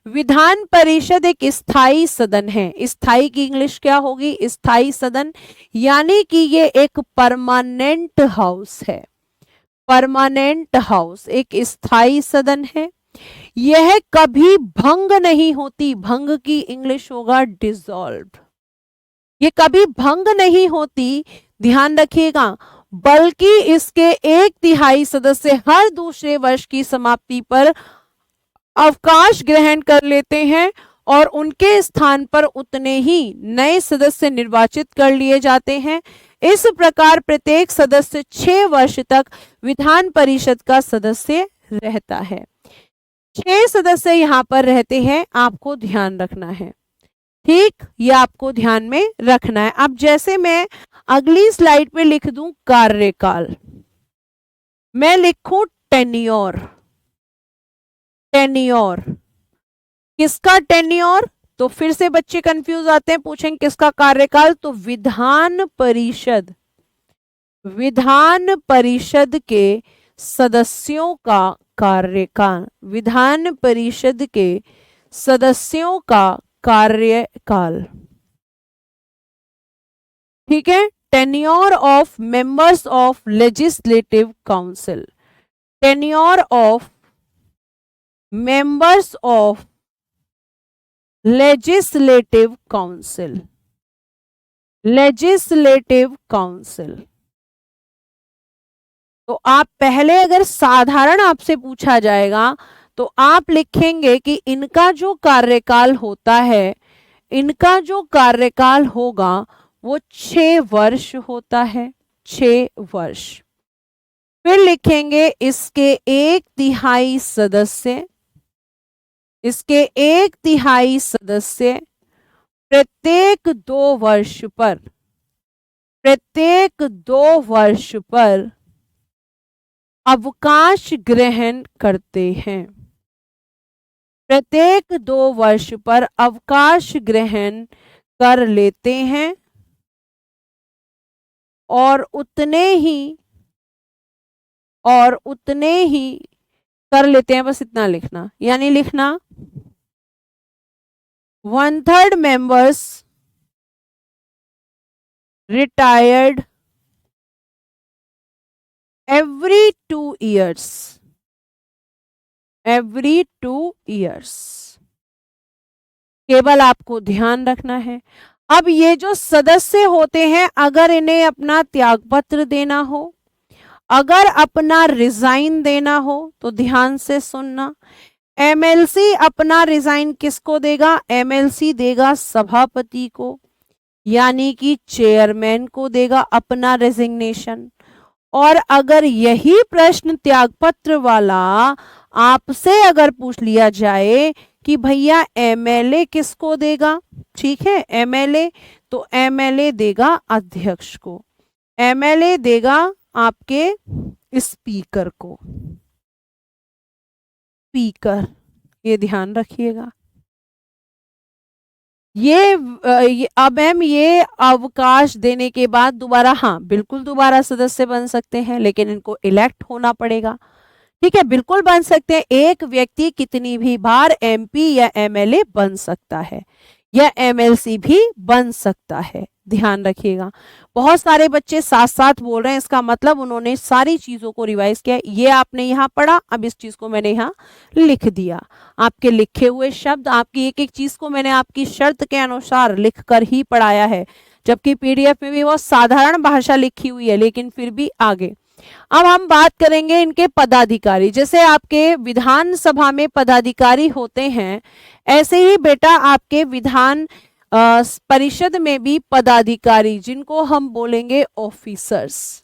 Speaker 1: विधान परिषद एक स्थायी सदन है। स्थायी की इंग्लिश क्या होगी? स्थायी सदन, यानी कि ये एक परमानेंट हाउस है। परमानेंट हाउस एक स्थायी सदन है। यह कभी भंग नहीं होती, भंग की इंग्लिश होगा डिसॉल्व्ड। ये कभी भंग नहीं होती, ध्यान रखिएगा, बल्कि इसके 1/3 सदस्य हर दूसरे वर्ष की समाप्ति पर अवकाश ग्रहण कर लेते हैं और उनके स्थान पर उतने ही नए सदस्य निर्वाचित कर लिए जाते हैं। इस प्रकार प्रत्येक सदस्य 6 वर्ष तक विधान परिषद का सदस्य रहता है। 6 सदस्य यहाँ पर रहते हैं, आपको ध्यान रखना है, ठीक, ये आपको ध्यान में रखना है। अब जैसे मैं अगली स्लाइड पे लिख दूं कार्यकाल, मैं लिखूं टेन्योर, टेन्योर किसका? टेन्योर। तो फिर से बच्चे कंफ्यूज आते हैं, पूछेंगे किसका कार्यकाल? तो विधान परिषद, विधान परिषद के सदस्यों का कार्यकाल, विधान परिषद के सदस्यों का कार्यकाल, ठीक है। Tenure of members of legislative council, tenure of members of legislative council, legislative council. तो आप पहले अगर साधारण आपसे पूछा जाएगा तो आप लिखेंगे कि इनका जो कार्यकाल होता है, इनका जो कार्यकाल होगा वो 6 वर्ष होता है, 6 वर्ष। फिर लिखेंगे इसके 1/3 सदस्य, इसके 1/3 सदस्य प्रत्येक 2 वर्ष पर, प्रत्येक 2 वर्ष पर अवकाश ग्रहण करते हैं, प्रत्येक 2 वर्ष पर अवकाश ग्रहण कर लेते हैं और उतने ही कर लेते हैं, बस इतना लिखना, यानी लिखना 1/3 members retired every 2 years, every 2 years। केवल आपको ध्यान रखना है। अब ये जो सदस्य होते हैं, अगर इन्हें अपना त्यागपत्र देना हो, अगर अपना रिजाइन देना हो तो ध्यान से सुनना, एमएलसी अपना रिजाइन किसको देगा? एमएलसी देगा सभापति को, यानी कि चेयरमैन को देगा अपना रेजिग्नेशन। और अगर यही प्रश्न त्यागपत्र वाला आपसे अगर पूछ लिया जाए कि भैया एमएलए किसको देगा, ठीक है, एमएलए, तो एमएलए देगा अध्यक्ष को, एमएलए देगा आपके स्पीकर को, स्पीकर, ये ध्यान रखिएगा। ये अब हम ये अवकाश देने के बाद दोबारा, हाँ बिल्कुल दोबारा सदस्य बन सकते हैं, लेकिन इनको इलेक्ट होना पड़ेगा, ठीक है, बिल्कुल बन सकते हैं। एक व्यक्ति कितनी भी बार एमपी या एमएलए बन सकता है, या एमएलसी भी बन सकता है, ध्यान रखिएगा। बहुत सारे बच्चे साथ साथ बोल रहे हैं, इसका मतलब उन्होंने सारी चीजों को रिवाइज किया। ये आपने यहाँ पढ़ा, अब इस चीज को मैंने यहाँ लिख दिया। आपके लिखे हुए शब्द, आपकी एक एक चीज को मैंने आपकी शर्त के अनुसार लिख कर ही पढ़ाया है, जबकि पीडीएफ में भी बहुत साधारण भाषा लिखी हुई है, लेकिन फिर भी आगे। अब हम बात करेंगे इनके पदाधिकारी। जैसे आपके विधानसभा में पदाधिकारी होते हैं, ऐसे ही बेटा आपके विधान परिषद में भी पदाधिकारी, जिनको हम बोलेंगे ऑफिसर्स,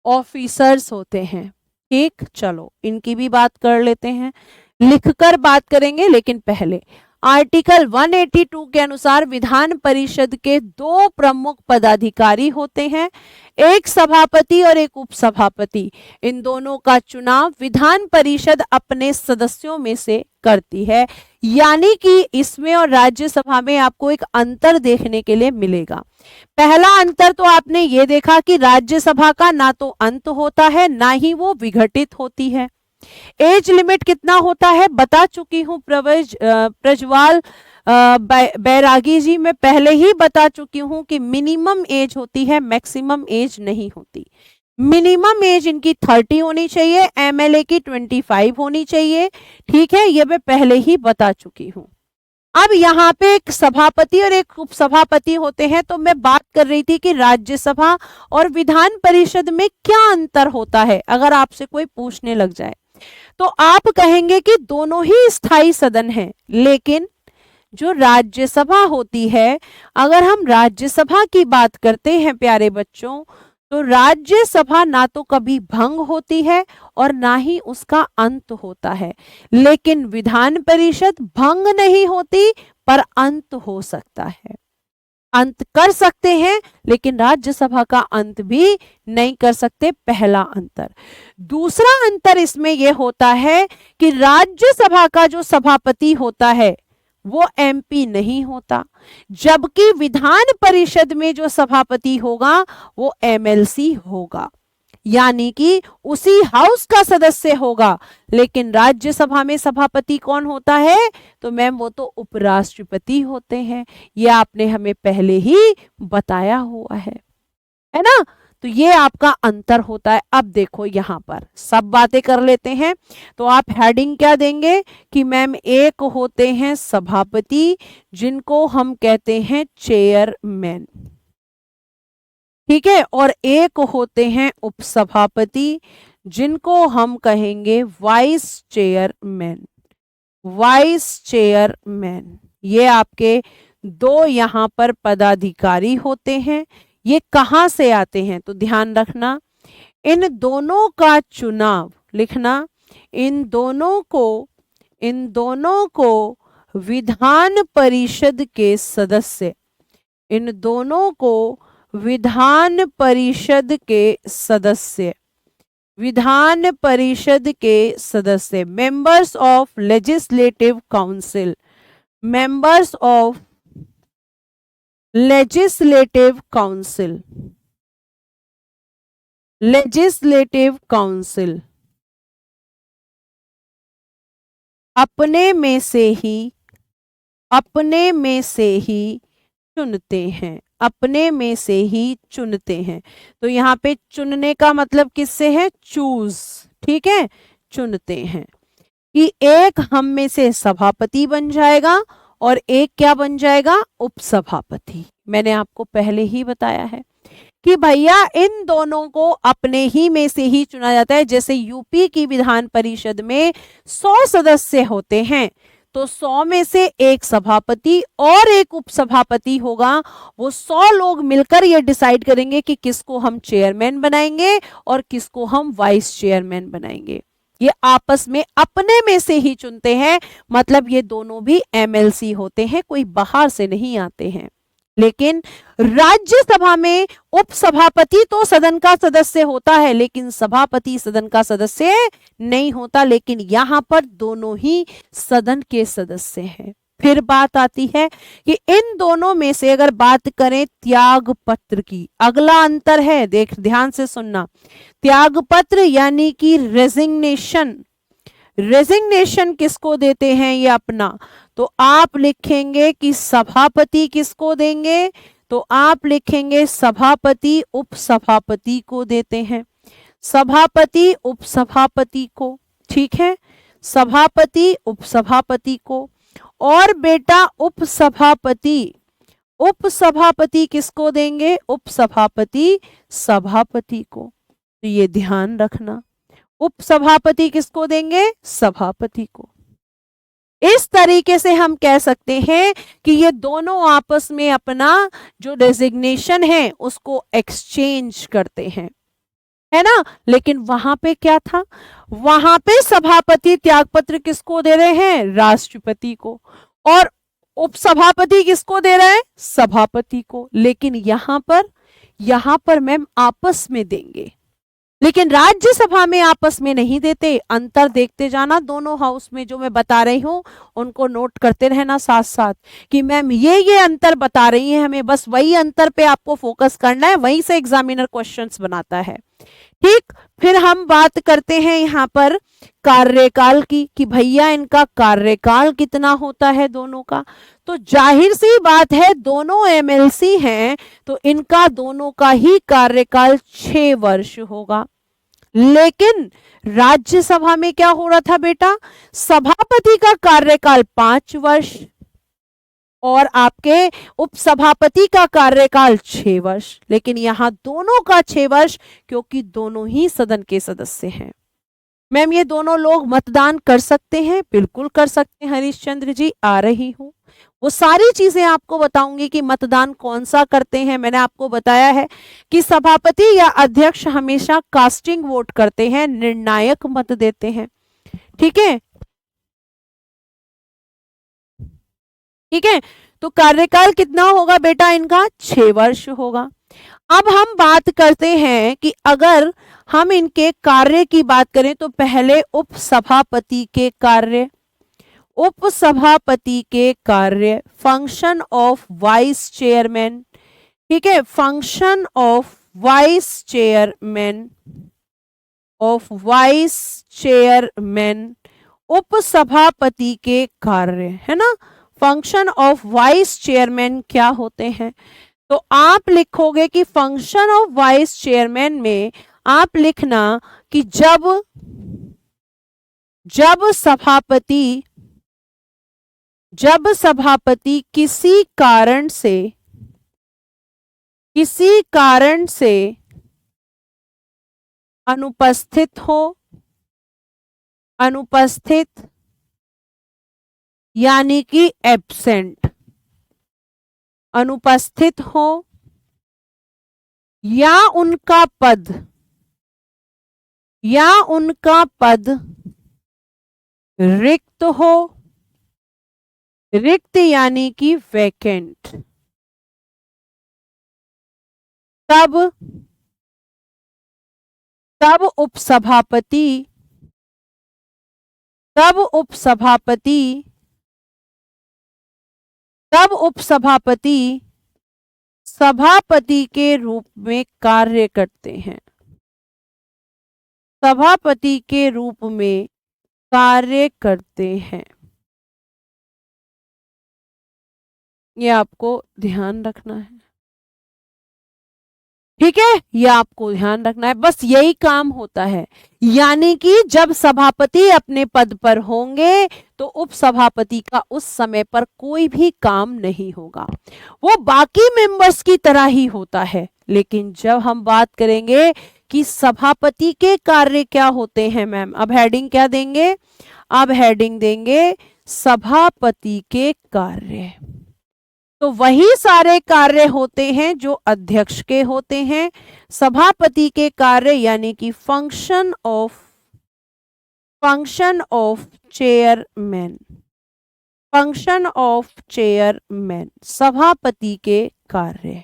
Speaker 1: ऑफिसर्स होते हैं, ठीक। चलो इनकी भी बात कर लेते हैं, लिखकर बात करेंगे, लेकिन पहले आर्टिकल 182 के अनुसार विधान परिषद के दो प्रमुख पदाधिकारी होते हैं, एक सभापति और एक उपसभापति। इन दोनों का चुनाव विधान परिषद अपने सदस्यों में से करती है, यानी कि इसमें और राज्यसभा में आपको एक अंतर देखने के लिए मिलेगा। पहला अंतर तो आपने ये देखा कि राज्यसभा का ना तो अंत होता है, ना ही वो विघटित होती है। एज लिमिट कितना होता है बता चुकी हूं, प्रज्वाल बैरागी जी, मैं पहले ही बता चुकी हूं कि मिनिमम एज होती है, मैक्सिमम एज नहीं होती। मिनिमम एज इनकी 30 होनी चाहिए, एमएलए की 25 होनी चाहिए, ठीक है, ये मैं पहले ही बता चुकी हूं। अब यहाँ पे एक सभापति और एक उपसभापति होते हैं, तो मैं बात कर रही थी कि राज्यसभा और विधान परिषद में क्या अंतर होता है। अगर आपसे कोई पूछने लग जाए तो आप कहेंगे कि दोनों ही स्थायी सदन हैं, लेकिन जो राज्यसभा होती है, अगर हम राज्यसभा की बात करते हैं प्यारे बच्चों, तो राज्यसभा ना तो कभी भंग होती है और ना ही उसका अंत होता है, लेकिन विधान परिषद भंग नहीं होती पर अंत हो सकता है, अंत कर सकते हैं, लेकिन राज्यसभा का अंत भी नहीं कर सकते, पहला अंतर। दूसरा अंतर इसमें यह होता है कि राज्यसभा का जो सभापति होता है वो एमपी नहीं होता, जबकि विधान परिषद में जो सभापति होगा वो एमएलसी होगा, यानी कि उसी हाउस का सदस्य होगा। लेकिन राज्यसभा में सभापति कौन होता है? तो मैम वो तो उपराष्ट्रपति होते हैं, ये आपने हमें पहले ही बताया हुआ है ना। तो ये आपका अंतर होता है। अब देखो यहां पर सब बातें कर लेते हैं, तो आप हेडिंग क्या देंगे कि मैम एक होते हैं सभापति जिनको हम कहते हैं चेयरमैन, ठीक है, और एक होते हैं उपसभापति जिनको हम कहेंगे वाइस चेयरमैन, वाइस चेयरमैन। ये आपके दो यहां पर पदाधिकारी होते हैं। ये कहां से आते हैं तो ध्यान रखना, इन दोनों का चुनाव लिखना, इन दोनों को विधान परिषद के सदस्य, इन दोनों को विधान परिषद के सदस्य, विधान परिषद के सदस्य, members of legislative council, members of legislative council, legislative council अपने में से ही चुनते हैं, अपने में से ही चुनते हैं। तो यहाँ पे चुनने का मतलब किससे है? चूज, ठीक है, चुनते हैं कि एक हम में से सभापति बन जाएगा और एक क्या बन जाएगा? उपसभापति। मैंने आपको पहले ही बताया है। कि भैया इन दोनों को अपने ही में से ही चुना जाता है। जैसे यूपी की विधान परिषद में 100 सदस्य होते हैं, तो 100 में से एक सभापति और एक उपसभापति होगा। वो 100 लोग मिलकर ये डिसाइड करेंगे कि किसको हम चेयरमैन बनाएंगे और किसको हम वाइस चेयरमैन बनाएंगे। ये आपस में अपने में से ही चुनते हैं, मतलब ये दोनों भी एमएलसी होते हैं, कोई बाहर से नहीं आते हैं। लेकिन राज्यसभा में उपसभापति तो सदन का सदस्य होता है, लेकिन सभापति सदन का सदस्य नहीं होता। लेकिन यहां पर दोनों ही सदन के सदस्य हैं। फिर बात आती है कि इन दोनों में से अगर बात करें त्याग पत्र की, अगला अंतर है, देख ध्यान से सुनना। त्याग पत्र यानी कि रेजिग्नेशन, रेजिग्नेशन किसको देते हैं ये अपना, तो आप लिखेंगे कि सभापति किसको देंगे, तो आप लिखेंगे सभापति उपसभापति को देते हैं, सभापति उपसभापति को, ठीक है, सभापति उपसभापति को। और बेटा उपसभापति, उपसभापति किसको देंगे, उपसभापति सभापति को। तो ये ध्यान रखना, उपसभापति किसको देंगे, सभापति को। इस तरीके से हम कह सकते हैं कि ये दोनों आपस में अपना जो डेजिग्नेशन है उसको एक्सचेंज करते हैं, है ना। लेकिन वहां पे क्या था, वहां पे सभापति त्यागपत्र किसको दे रहे हैं, राष्ट्रपति को, और उपसभापति किसको दे रहे हैं, सभापति को। लेकिन यहां पर मैम आपस में देंगे, लेकिन राज्यसभा में आपस में नहीं देते। अंतर देखते जाना, दोनों हाउस में जो मैं बता रही हूं उनको नोट करते रहना साथ साथ कि मैम ये अंतर बता रही है, हमें बस वही अंतर पे आपको फोकस करना है, वहीं से एग्जामिनर क्वेश्चंस बनाता है, ठीक। फिर हम बात करते हैं यहाँ पर कार्यकाल की, कि भैया इनका कार्यकाल कितना होता है दोनों का। तो जाहिर सी बात है, दोनों एमएलसी हैं तो इनका दोनों का ही कार्यकाल 6 वर्ष होगा। लेकिन राज्यसभा में क्या हो रहा था बेटा, सभापति का कार्यकाल 5 वर्ष और आपके उपसभापति का कार्यकाल 6 वर्ष। लेकिन यहां दोनों का 6 वर्ष, क्योंकि दोनों ही सदन के सदस्य हैं। मैम ये दोनों लोग मतदान कर सकते हैं, बिल्कुल कर सकते हैं हरीशचंद्र जी, आ रही हूं। वो सारी चीजें आपको बताऊंगी कि मतदान कौन सा करते हैं। मैंने आपको बताया है कि सभापति या अध्यक्ष हमेशा कास्टिंग वोट करते हैं, निर्णायक मत देते हैं, ठीक है, ठीक है। तो कार्यकाल कितना होगा बेटा इनका, 6 वर्ष होगा। अब हम बात करते हैं कि अगर हम इनके कार्य की बात करें तो पहले उपसभापति के कार्य, उपसभापति के कार्य, फंक्शन ऑफ वाइस चेयरमैन, ठीक है, function of vice chairman, of vice chairman, उपसभापति के कार्य, है ना। फंक्शन ऑफ वाइस चेयरमैन क्या होते हैं, तो आप लिखोगे कि फंक्शन ऑफ वाइस चेयरमैन में आप लिखना कि जब सभापति किसी कारण से अनुपस्थित हो, अनुपस्थित यानी कि एब्सेंट, अनुपस्थित हो, या उनका पद रिक्त हो, रिक्त यानी कि वैकेंट, तब उपसभापति सभापति के रूप में कार्य करते हैं, सभापति के रूप में कार्य करते हैं। ये आपको ध्यान रखना है, ठीक है, ये आपको ध्यान रखना है, बस यही काम होता है। यानी कि जब सभापति अपने पद पर होंगे तो उपसभापति का उस समय पर कोई भी काम नहीं होगा, वो बाकी मेंबर्स की तरह ही होता है, लेकिन जब हम बात करेंगे कि सभापति के कार्य क्या होते हैं मैम, अब हेडिंग क्या देंगे, अब हेडिंग देंगे सभापति के कार्य। तो वही सारे कार्य होते हैं जो अध्यक्ष के होते हैं। सभापति के कार्य यानी कि function of chairman, function of chairman, सभापति के कार्य।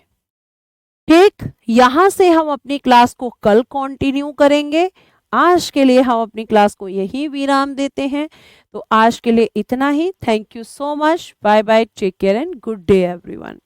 Speaker 1: ठीक, यहां से हम अपनी क्लास को कल कंटिन्यू करेंगे। आज के लिए हम अपनी क्लास को यही विराम देते हैं। तो आज के लिए इतना ही। Thank you so much, bye bye, take care and good day everyone.